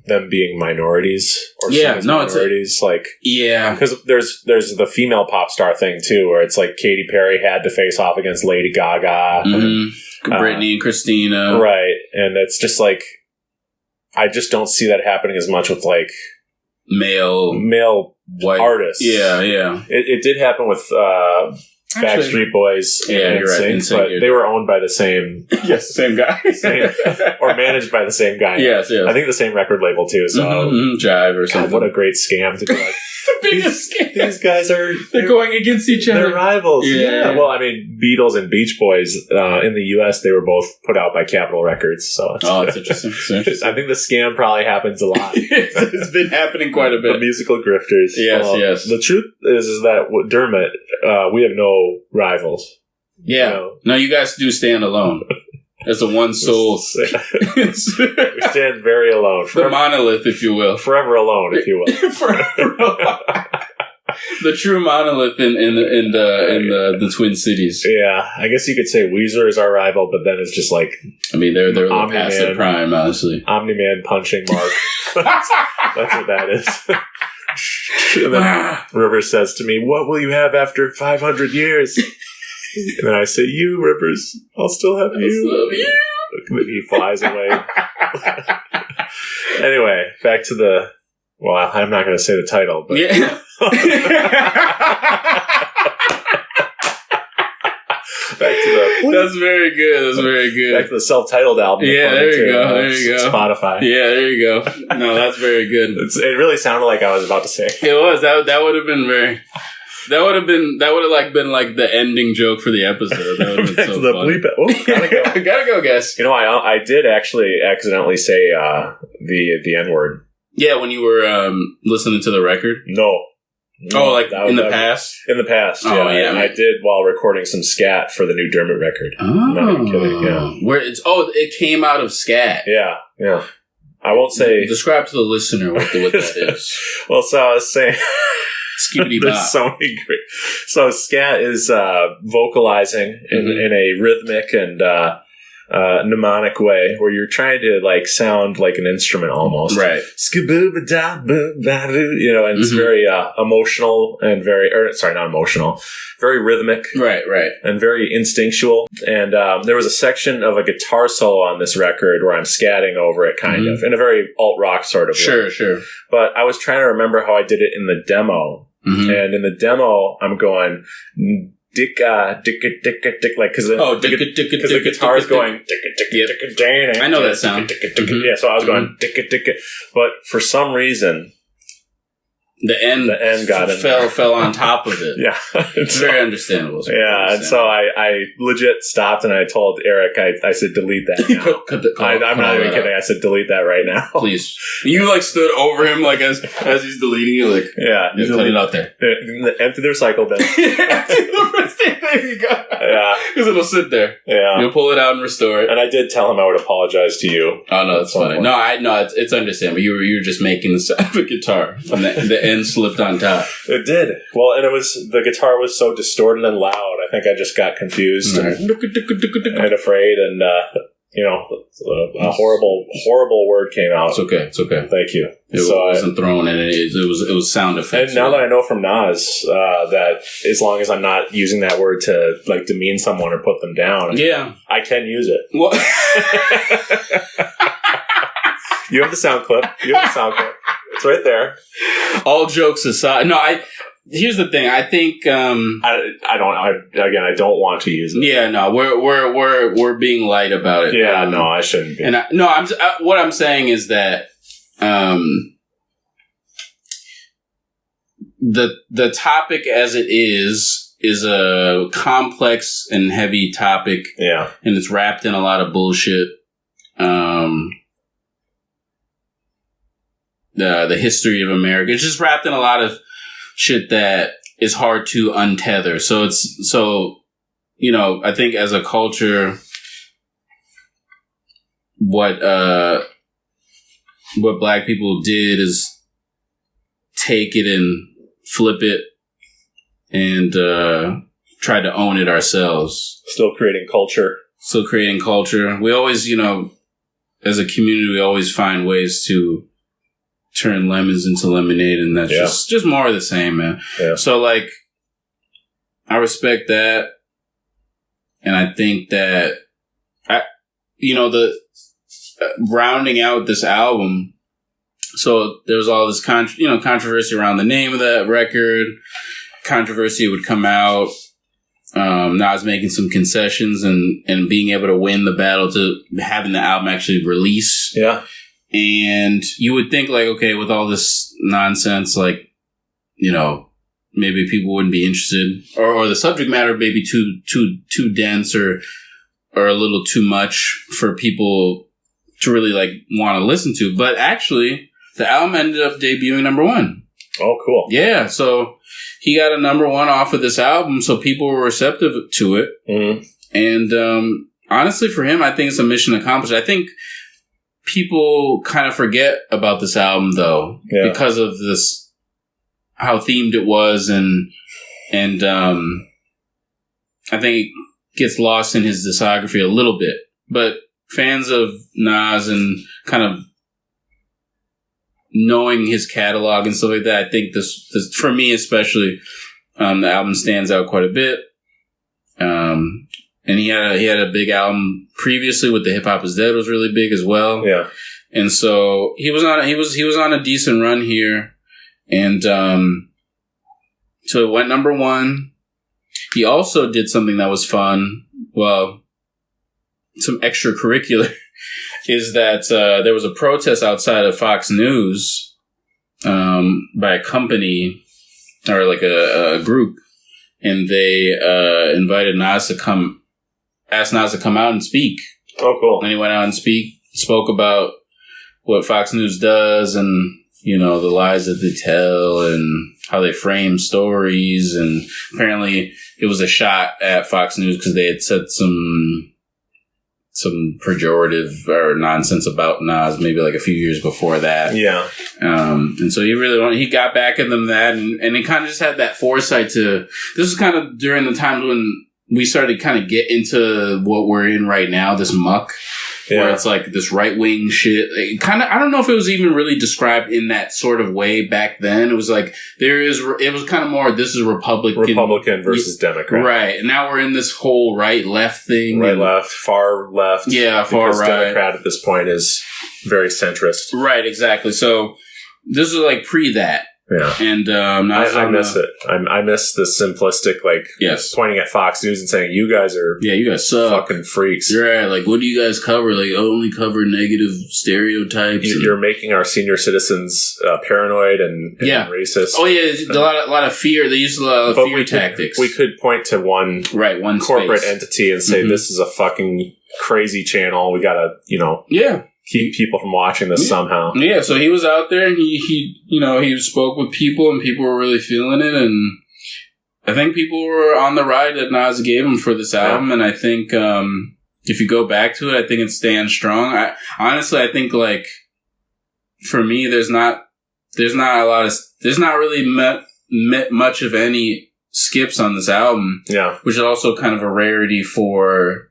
them being minorities? Or minorities? Because there's the female pop star thing, too, where it's Katy Perry had to face off against Lady Gaga. Mm-hmm. Britney and Christina. Right. And it's just I just don't see that happening as much with like male white artists. Yeah, yeah. It did happen with Backstreet Boys and NSYNC, but they were owned by the same same guy. Or managed by the same guy. Yes. I think the same record label too. So Jive or something. God, what a great scam to be like. The biggest scam. These guys they're going against each other. They're rivals. Yeah. Well, I mean, Beatles and Beach Boys in the U.S. they were both put out by Capitol Records. So it's interesting. I think the scam probably happens a lot. It's been happening quite a bit. The musical grifters. Yes. The truth is that with Dermot, we have no rivals. Yeah. No, you guys do stand alone. As a one soul. We stand very alone. The monolith, if you will. Forever alone, if you will. Forever alone. The true monolith in the Twin Cities. Yeah, I guess you could say Weezer is our rival, but then it's just like... I mean, they're past their prime, honestly. Omni-Man punching Mark. That's what that is. And then Rivers says to me, "What will you have after 500 years?" And then I say, "You, Rivers. I'll still have you." And then he flies away. Anyway, back to the... Well, I'm not going to say the title, but... Yeah. That's very good. Back to the self-titled album. Yeah, there you go. Spotify. Yeah, there you go. No, that's very good. It really sounded like I was about to say. It was. That would have been very... That would have been like the ending joke for the episode. That would have been so the funny. Bleep it. Oh, gotta go. Gotta go, guys. You know, I did actually accidentally say the N-word. Yeah, when you were listening to the record? No. Oh, like in the past? In the past, yeah. Oh, yeah. I did while recording some scat for the new Dermot record. Oh. I'm not even kidding, yeah. It came out of scat. Yeah. I won't say... Describe to the listener what that is. Well, so I was saying... There's so many great... So scat is vocalizing in a rhythmic and mnemonic way where you're trying to like sound like an instrument almost. Right. You know, and it's very emotional and not emotional, very rhythmic. Right. And very instinctual. And there was a section of a guitar solo on this record where I'm scatting over it kind of in a very alt-rock sort of way. Sure. But I was trying to remember how I did it in the demo. And in the demo, I'm going... Dick, like, because the guitar is going, I know that sound. Yeah, so I was going, but for some reason, the end got in fell on top of it. Yeah. It's very understandable. And so I legit stopped and I told Eric, I said, delete that now. I'm not even kidding. I said, delete that right now. Please. You like stood over him like as he's deleting you, like, yeah, cut it out there. Empty the recycle bin. There you go. Yeah. Because it'll sit there. Yeah. You'll pull it out and restore it. And I did tell him I would apologize to you. Oh, no, that's funny. No, it's understandable. You were just making the sound of a guitar. And the end slipped on top. It did. Well, and the guitar was so distorted and loud. I think I just got confused and afraid, and a horrible word came out. It's okay. Thank you. It wasn't thrown in. It was sound effects. And now that I know from Nas that as long as I'm not using that word to like demean someone or put them down, I can use it. What? You have the sound clip. It's right there. All jokes aside, here's the thing. I think I don't want to use it. Yeah, no, we're being light about it. Yeah, no, I shouldn't be. And what I'm saying is that the topic as it is a complex and heavy topic. Yeah, and it's wrapped in a lot of bullshit. The history of America. It's just wrapped in a lot of shit that is hard to untether. I think as a culture, what black people did is take it and flip it and try to own it ourselves. Still creating culture. We always, as a community, we always find ways to turn lemons into lemonade, and that's just more of the same, man. Yeah. So, like, I respect that, and I think that rounding out this album. So there was all this controversy around the name of that record. Controversy would come out. Nas making some concessions and being able to win the battle to having the album actually release. Yeah. And you would think, like, okay, with all this nonsense, like, you know, maybe people wouldn't be interested, or the subject matter may be too dense or a little too much for people to really like want to listen to. But actually, the album ended up debuting number 1. Oh, cool. Yeah, so he got a number 1 off of this album, so people were receptive to it. Mm-hmm. And honestly, for him, I think it's a mission accomplished. I think people kind of forget about this album, though, because of this, how themed it was, and I think it gets lost in his discography a little bit. But fans of Nas and kind of knowing his catalog and stuff like that, I think this for me especially, the album stands out quite a bit. And he had a big album previously with the Hip Hop Is Dead was really big as well. Yeah. And so he was on a decent run here. And so it went number 1. He also did something that was fun. Well, some extracurricular is that there was a protest outside of Fox News by a company or like a group, and they invited Nas to come, asked Nas to come out and speak. Oh, cool. And he went out and spoke about what Fox News does and, you know, the lies that they tell and how they frame stories. And apparently it was a shot at Fox News because they had said some pejorative or nonsense about Nas maybe like a few years before that. Yeah. And so he got back at them that, and he kind of just had that foresight to, this is kind of during the times when we started to kind of get into what we're in right now, this muck. Yeah. Where it's like this right-wing shit. Kind of, I don't know if it was even really described in that sort of way back then. It was like, it was kind of more, this is Republican versus Democrat. Right. And now we're in this whole right-left thing. Right-left, far-left. Yeah, far-right. Because Democrat at this point is very centrist. Right, exactly. So this is like pre that. Yeah. And I miss it. I miss the simplistic, like, pointing at Fox News and saying, you guys suck. Fucking freaks. You're right. Like, what do you guys cover? Like, only cover negative stereotypes. You're making our senior citizens paranoid and racist. Oh, yeah. A lot of fear. They use a lot of fear tactics. We could point to one corporate entity and say, this is a fucking crazy channel. We gotta, keep people from watching this somehow. Yeah, so he was out there and he spoke with people and people were really feeling it, and I think people were on the ride that Nas gave him for this album, and I think if you go back to it, I think it stands strong. I think like for me, there's not really much of any skips on this album. Yeah, which is also kind of a rarity for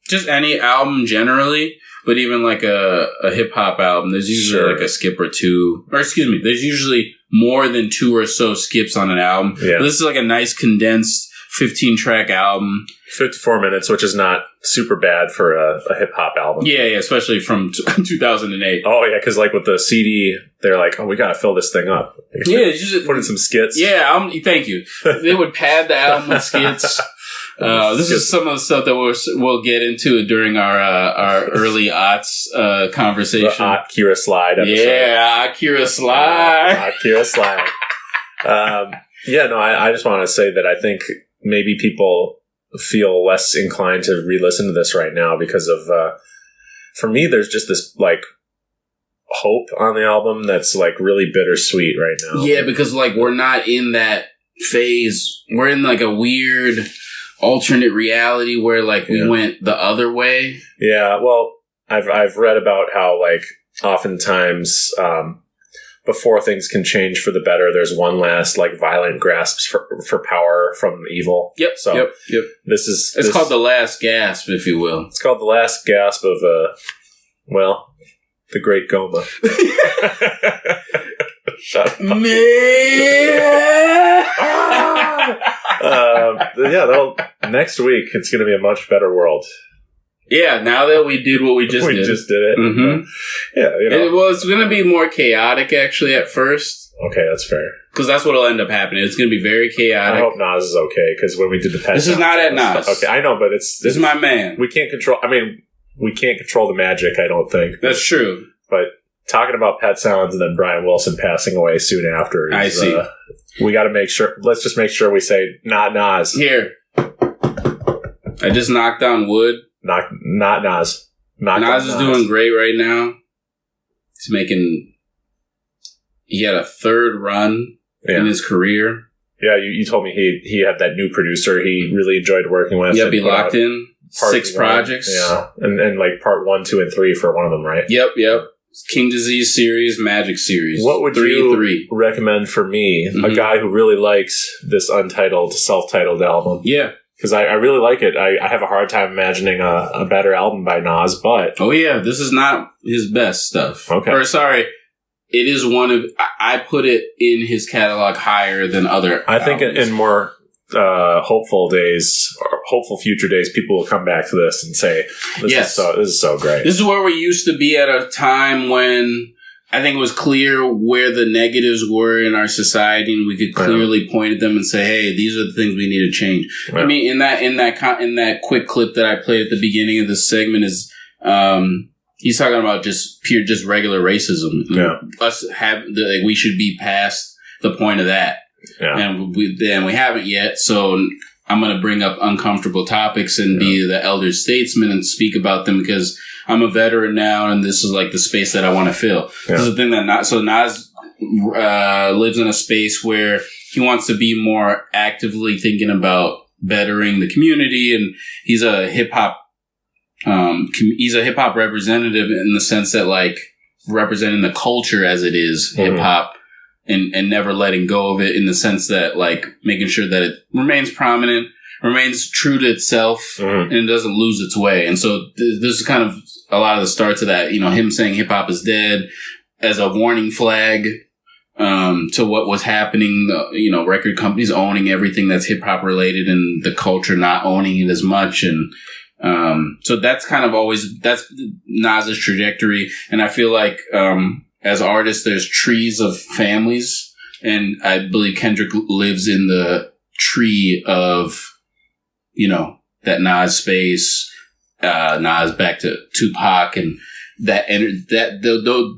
just any album generally, but even like a hip hop album, there's usually like a skip or two, there's usually more than 2 or so skips on an album. Yeah. But this is like a nice condensed 15-track album. 54 minutes, which is not super bad for a hip hop album. Yeah, especially from 2008. Oh yeah, because like with the CD, they're like, oh, we gotta fill this thing up. Yeah, just put in some skits. Yeah, thank you. They would pad the album with skits. This is some of the stuff that we'll get into during our early aughts conversation. The Kira Slide episode. Yeah, Kira Slide. Kira Slide. I just want to say that I think maybe people feel less inclined to re-listen to this right now because of, for me, there's just this like hope on the album that's like really bittersweet right now. Yeah, because like we're not in that phase. We're in like a weird alternate reality where like we went the other way. Yeah, well, I've read about how like oftentimes before things can change for the better, there's one last like violent grasp for power from evil. Yep. So yep. It's called the last gasp, if you will. It's called the last gasp of the Great Goma. Shut up. Next week it's going to be a much better world. Yeah, now that we did what we just did. We just did it. Mm-hmm. Yeah, you know. Well, it's going to be more chaotic, actually, at first. Okay, that's fair. Because that's what will end up happening. It's going to be very chaotic. I hope Nas is okay, because when we did the pet This is not at Nas. Okay, I know, but This is my man. We can't control... I mean, we can't control the magic, I don't think. That's true. But talking about Pet Sounds and then Brian Wilson passing away soon after... I see. We got to make sure... Let's just make sure we say, not Nas. Here. I just knocked on wood. Not Nas. Nas is doing great right now. He's making... He had a third run in his career. Yeah, you told me he had that new producer he really enjoyed working with. Yep, he locked in 6 projects. Yeah, and like part 1, 2, and 3 for one of them, right? Yep. King Disease series, Magic series. What would you recommend for me, a guy who really likes this untitled, self-titled album? Yeah. Because I really like it. I have a hard time imagining a better album by Nas, but... Oh, yeah, this is not his best stuff. Okay. Or, sorry... It is one of... I put it in his catalog higher than other I think albums. in more hopeful days, or hopeful future days, people will come back to this and say, this is so great. This is where we used to be at a time when I think it was clear where the negatives were in our society, and we could clearly point at them and say, hey, these are the things we need to change. Yeah. I mean, in that quick clip that I played at the beginning of this segment is... he's talking about just regular racism. Yeah. We should be past the point of that. Yeah. And we haven't yet. So I'm going to bring up uncomfortable topics and be the elder statesman and speak about them because I'm a veteran now and this is like the space that I want to fill. Yeah. This is the thing that Nas lives in a space where he wants to be more actively thinking about bettering the community, and he's a hip hop representative in the sense that like representing the culture as it is, hip hop, and never letting go of it in the sense that like making sure that it remains prominent, remains true to itself, and it doesn't lose its way. And so this is kind of a lot of the start to that, him saying hip hop is dead as a warning flag, to what was happening, record companies owning everything that's hip hop related and the culture not owning it as much. And, so that's kind of that's Nas's trajectory. And I feel like, as artists, there's trees of families. And I believe Kendrick lives in the tree of, that Nas space, Nas back to Tupac, and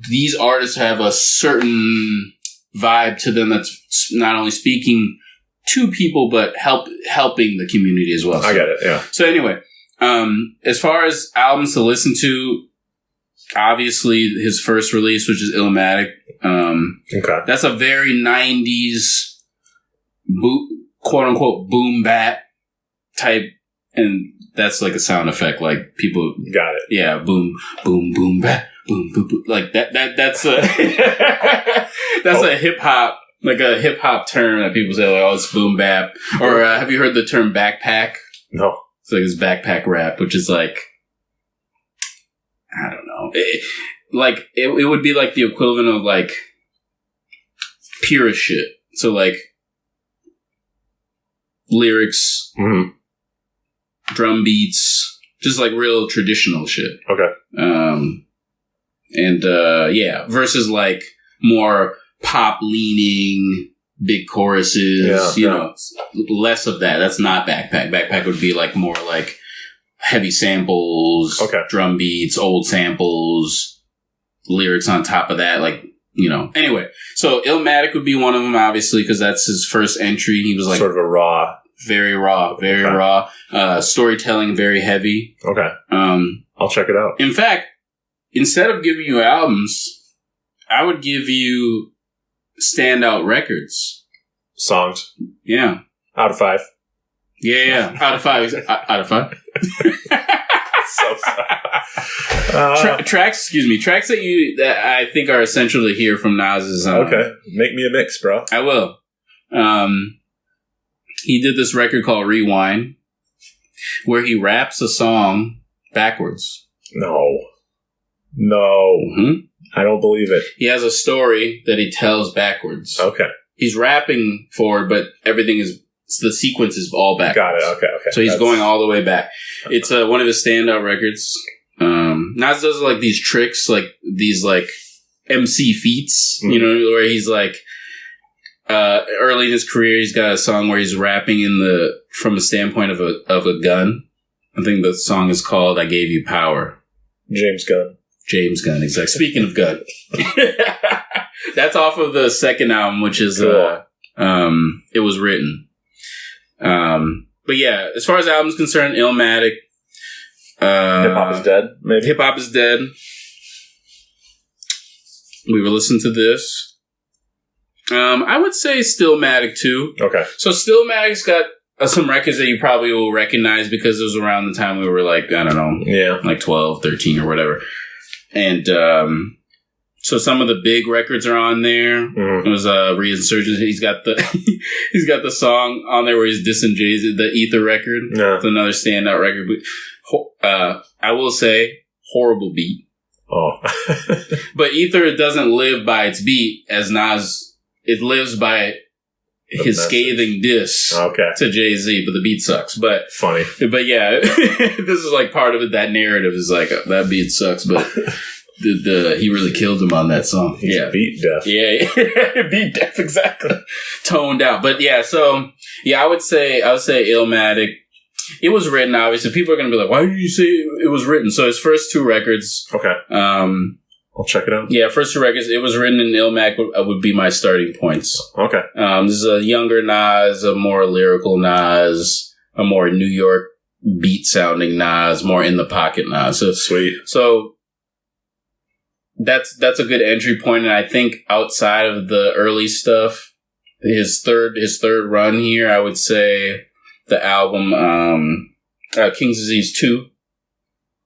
these artists have a certain vibe to them that's not only speaking to people, but helping the community as well. I get it. Yeah. So anyway, as far as albums to listen to, obviously his first release, which is Illmatic. Okay. That's a very 90s quote unquote boom bap type, and that's like a sound effect, like people got it. Yeah, boom, boom, boom, bap, boom, boom, boom. Like that's a that's a hip hop, like a hip hop term that people say, like, oh, it's boom bap. Or have you heard the term backpack? No. It's like this backpack rap, which is like, I don't know. It would be like the equivalent of like purist shit. So like lyrics, drum beats, just like real traditional shit. Okay. Versus like more pop leaning, big choruses, less of that. That's not backpack. Backpack would be like more like heavy samples, drum beats, old samples, lyrics on top of that, like, Anyway, so Illmatic would be one of them, obviously, because that's his first entry. He was like... sort of a raw. Very raw, very raw. Storytelling, very heavy. Okay. I'll check it out. In fact, instead of giving you albums, I would give you standout records. Songs. Yeah. Out of 5. Yeah. Out of 5. Out of 5. So sorry. Tracks that I think are essential to hear from Nas's. Okay. Make me a mix, bro. I will. He did this record called Rewind, where he raps a song backwards. No. Mm-hmm. I don't believe it. He has a story that he tells backwards. Okay. He's rapping forward, but everything is the sequence is all back. Got it. Okay. So he's going all the way back. It's one of his standout records. Nas does like these tricks, like these like MC feats, you know, where he's like, early in his career, he's got a song where he's rapping from a standpoint of a gun. I think the song is called "I Gave You Power." James Gunn, exactly. Speaking of gun, that's off of the second album, which is cool. It Was Written. But yeah, as far as the album's concerned, Illmatic. Hip Hop Is Dead. Maybe Hip Hop Is Dead. We will listen to this. I would say Stillmatic too. Okay. So Stillmatic's got some records that you probably will recognize because it was around the time we were like, I don't know, like 12, 13 or whatever. And so some of the big records are on there. It was Resurgence. He's got the song on there where he's dissing Jay-Z, the Ether record. Yeah. It's another standout record. But I will say, horrible beat. Oh. But Ether doesn't live by its beat as Nas. It lives by his scathing diss to Jay-Z, but the beat sucks. But funny. But yeah, this is like part of it. That narrative is like, that beat sucks, but he really killed him on that song. He's beat deaf. Yeah, beat deaf, exactly. Toned out. But yeah, so yeah, I would say Illmatic. It Was Written, obviously. People are going to be like, why did you say it was written? So his first two records. Okay. I'll check it out. Yeah, first two records. It Was Written and Illmatic would be my starting points. Okay. This is a younger Nas, a more lyrical Nas, a more New York beat sounding Nas, more in the pocket Nas. So, sweet. So that's a good entry point, and I think outside of the early stuff, his third run here, I would say the album King's Disease 2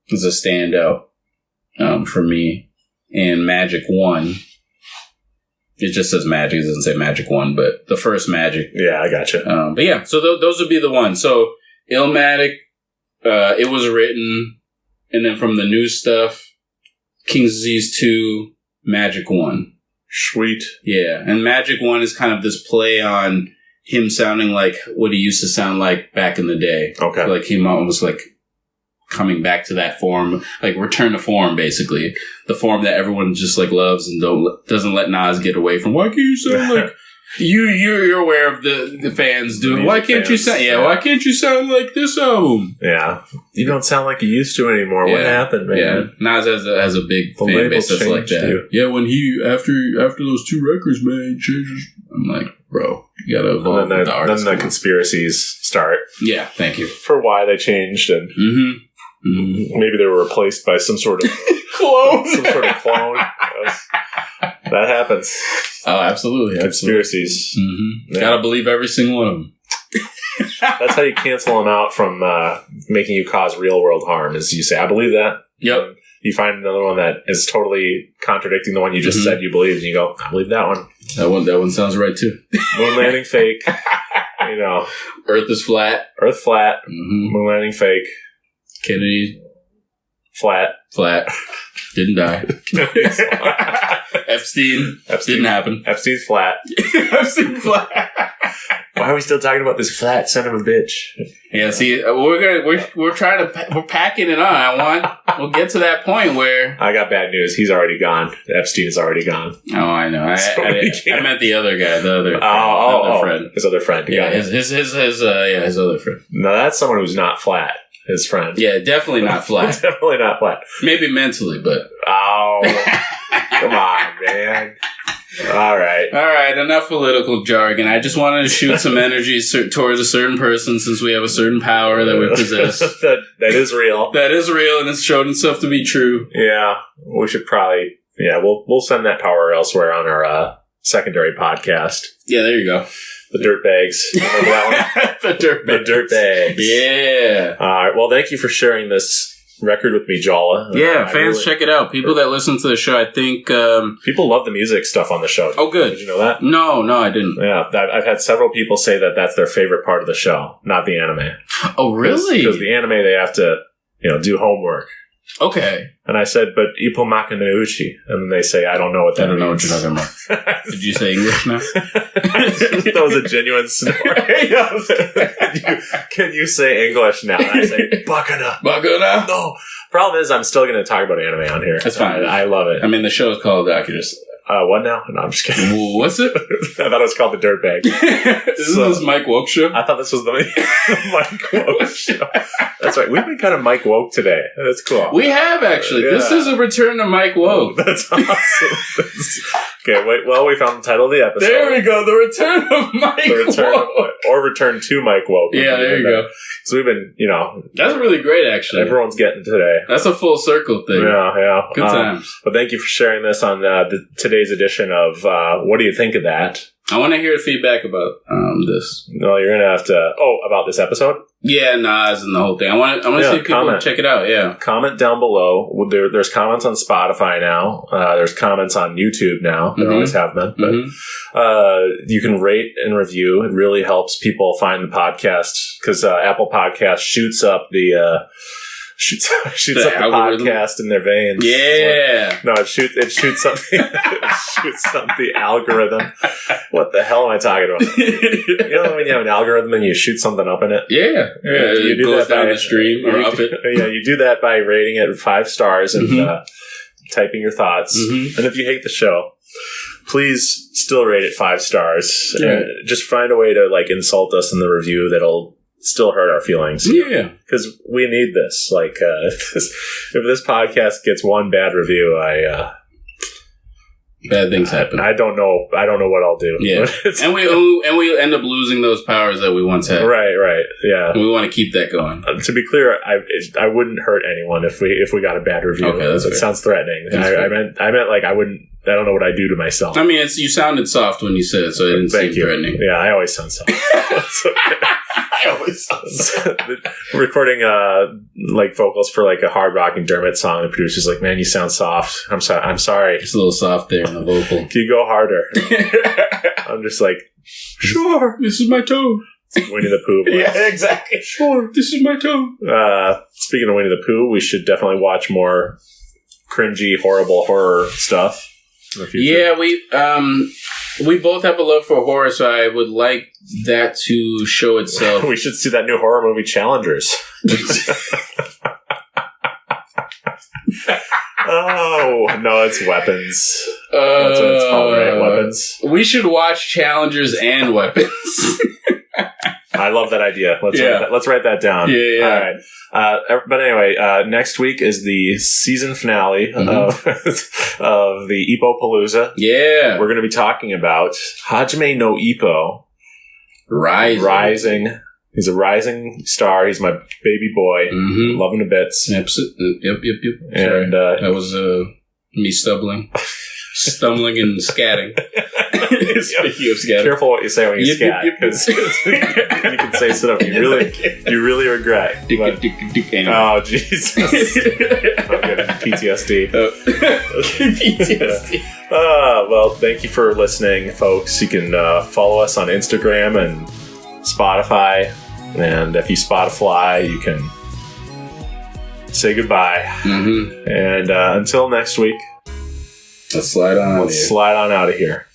is a standout for me. And Magic 1. It just says Magic. It doesn't say Magic 1, but the first Magic. Yeah, I gotcha. But yeah, so those would be the ones. So Illmatic, It Was Written, and then from the new stuff, King's Disease 2, Magic 1. Sweet. Yeah, and Magic 1 is kind of this play on him sounding like what he used to sound like back in the day. Okay. Like him almost like coming back to that form, like return to form, basically. The form that everyone just like loves and doesn't let Nas get away from. Why can't you sound like you're aware of the fans doing? Why can't you sound? Yeah, why can't you sound like this album? Yeah, you don't sound like you used to anymore. What happened, man? Yeah, Nas has a big fan base that's like that. Too. Yeah, when he after those two records, man, he changes. I'm like, bro, you gotta evolve. And then the conspiracies start. Yeah, thank you for why they changed and. Maybe they were replaced by some sort of clone. That happens. Oh, absolutely. Conspiracies. Yeah. Gotta believe every single one of them. That's how you cancel them out from making you cause real world harm, is you say, I believe that. Yep. You find another one that is totally contradicting the one you just said you believed, and you go, I believe that one. That one sounds right, too. Moon landing fake. Earth is flat. Earth flat. Moon landing fake. Kennedy. Flat. Didn't die. Epstein. Didn't happen. Epstein's flat. Epstein flat. Why are we still talking about this flat son of a bitch? Yeah, see, we're packing it on. We'll get to that point where I got bad news. He's already gone. Epstein is already gone. Oh, I know. I meant the other guy, the other friend. His other friend. Yeah, his other friend. No, that's someone who's not flat. His friend. Yeah, definitely not flat. Definitely not flat. Maybe mentally, but come on, man. All right. Enough political jargon. I just wanted to shoot some energy towards a certain person, since we have a certain power that we possess. that is real. That is real, and it's shown itself to be true. Yeah, we should probably. Yeah, we'll send that power elsewhere on our secondary podcast. Yeah, there you go. The Dirtbags. Remember that one? The Dirtbags. Yeah. All right. Well, thank you for sharing this record with me, Jallah. Yeah, fans, check it out. People that listen to the show, I think... people love the music stuff on the show. Oh, good. Did you know that? No, I didn't. Yeah, I've had several people say that that's their favorite part of the show, not the anime. Oh, really? Because the anime, they have to, do homework Okay. And I said, but Ippo Makanauchi. And they say, I don't know what that means. I don't know what you're talking about. Did you say English now? That was a genuine snore. Can you say English now? And I say, Bakana. Bakana? No. Problem is, I'm still going to talk about anime on here. That's fine. I love it. I mean, the show is called Oculus. What now? No, I'm just kidding. What's it? I thought it was called The Dirtbag. Isn't this Mike Woke show? I thought this was the Mike Woke show. That's right. We've been kind of Mike Woke today. That's cool. We have, actually. Yeah. This is a return to Mike Woke. That's awesome. Okay, wait. Well, we found the title of the episode. There we go. The return of Mike Woke. Or return to Mike Woke. Yeah, there you go. So we've been, That's really great, actually. Everyone's getting today. That's a full circle thing. Yeah. Good times. But thank you for sharing this on today's edition of What Do You Think of That? I want to hear feedback about this. No, you're going to have to... Oh, about this episode? Yeah, as in the whole thing. I want to see if people check it out, yeah. Comment down below. There's comments on Spotify now. There's comments on YouTube now. There always have been. But you can rate and review. It really helps people find the podcast because Apple Podcast shoots up the... Shoots up the podcast in their veins. Yeah. No, it shoots up the algorithm. What the hell am I talking about? When you have an algorithm and you shoot something up in it? Yeah. You do that down the stream or up it. Yeah, you do that by rating it 5 stars and typing your thoughts. And if you hate the show, please still rate it 5 stars. Yeah. Just find a way to insult us in the review that'll still hurt our feelings. Yeah. Because we need this. If this podcast gets one bad review, bad things happen. I don't know what I'll do. Yeah. and we end up losing those powers that we once had. Right, yeah. And we want to keep that going. To be clear, I wouldn't hurt anyone if we got a bad review. Okay, that's it sounds threatening. I meant I wouldn't. I don't know what I do to myself. I mean, you sounded soft when you said it, so it didn't seem threatening. Yeah, I always sound soft. Recording vocals for a hard rocking Dermot song. The producer's like, "Man, you sound soft." I'm sorry. It's a little soft there in the vocal. Can you go harder? I'm just like, sure. This is my tone. Winnie the Pooh. Yeah, exactly. Sure. This is my tone. Speaking of Winnie the Pooh, we should definitely watch more cringy, horrible horror stuff in the future. Yeah, we both have a love for horror, so I would like that to show itself. We should see that new horror movie, Challengers. Oh, no, it's Weapons. That's what it's called, right? Weapons. We should watch Challengers and Weapons. I love that idea. Let's write that down. Yeah. All right. But anyway, next week is the season finale of the Ippo Palooza. Yeah. We're going to be talking about Hajime no Ippo. Rising. He's a rising star. He's my baby boy. Love him to bits. Yep. And that was me stumbling and scatting. Speaking of scatting, careful what you say when you scat, because you can say stuff you really regret. Oh, Jesus! I'm getting PTSD. PTSD. Well, thank you for listening, folks. You can follow us on Instagram and Spotify, and if you Spotify, you can say goodbye. And until next week, let's slide on out of here.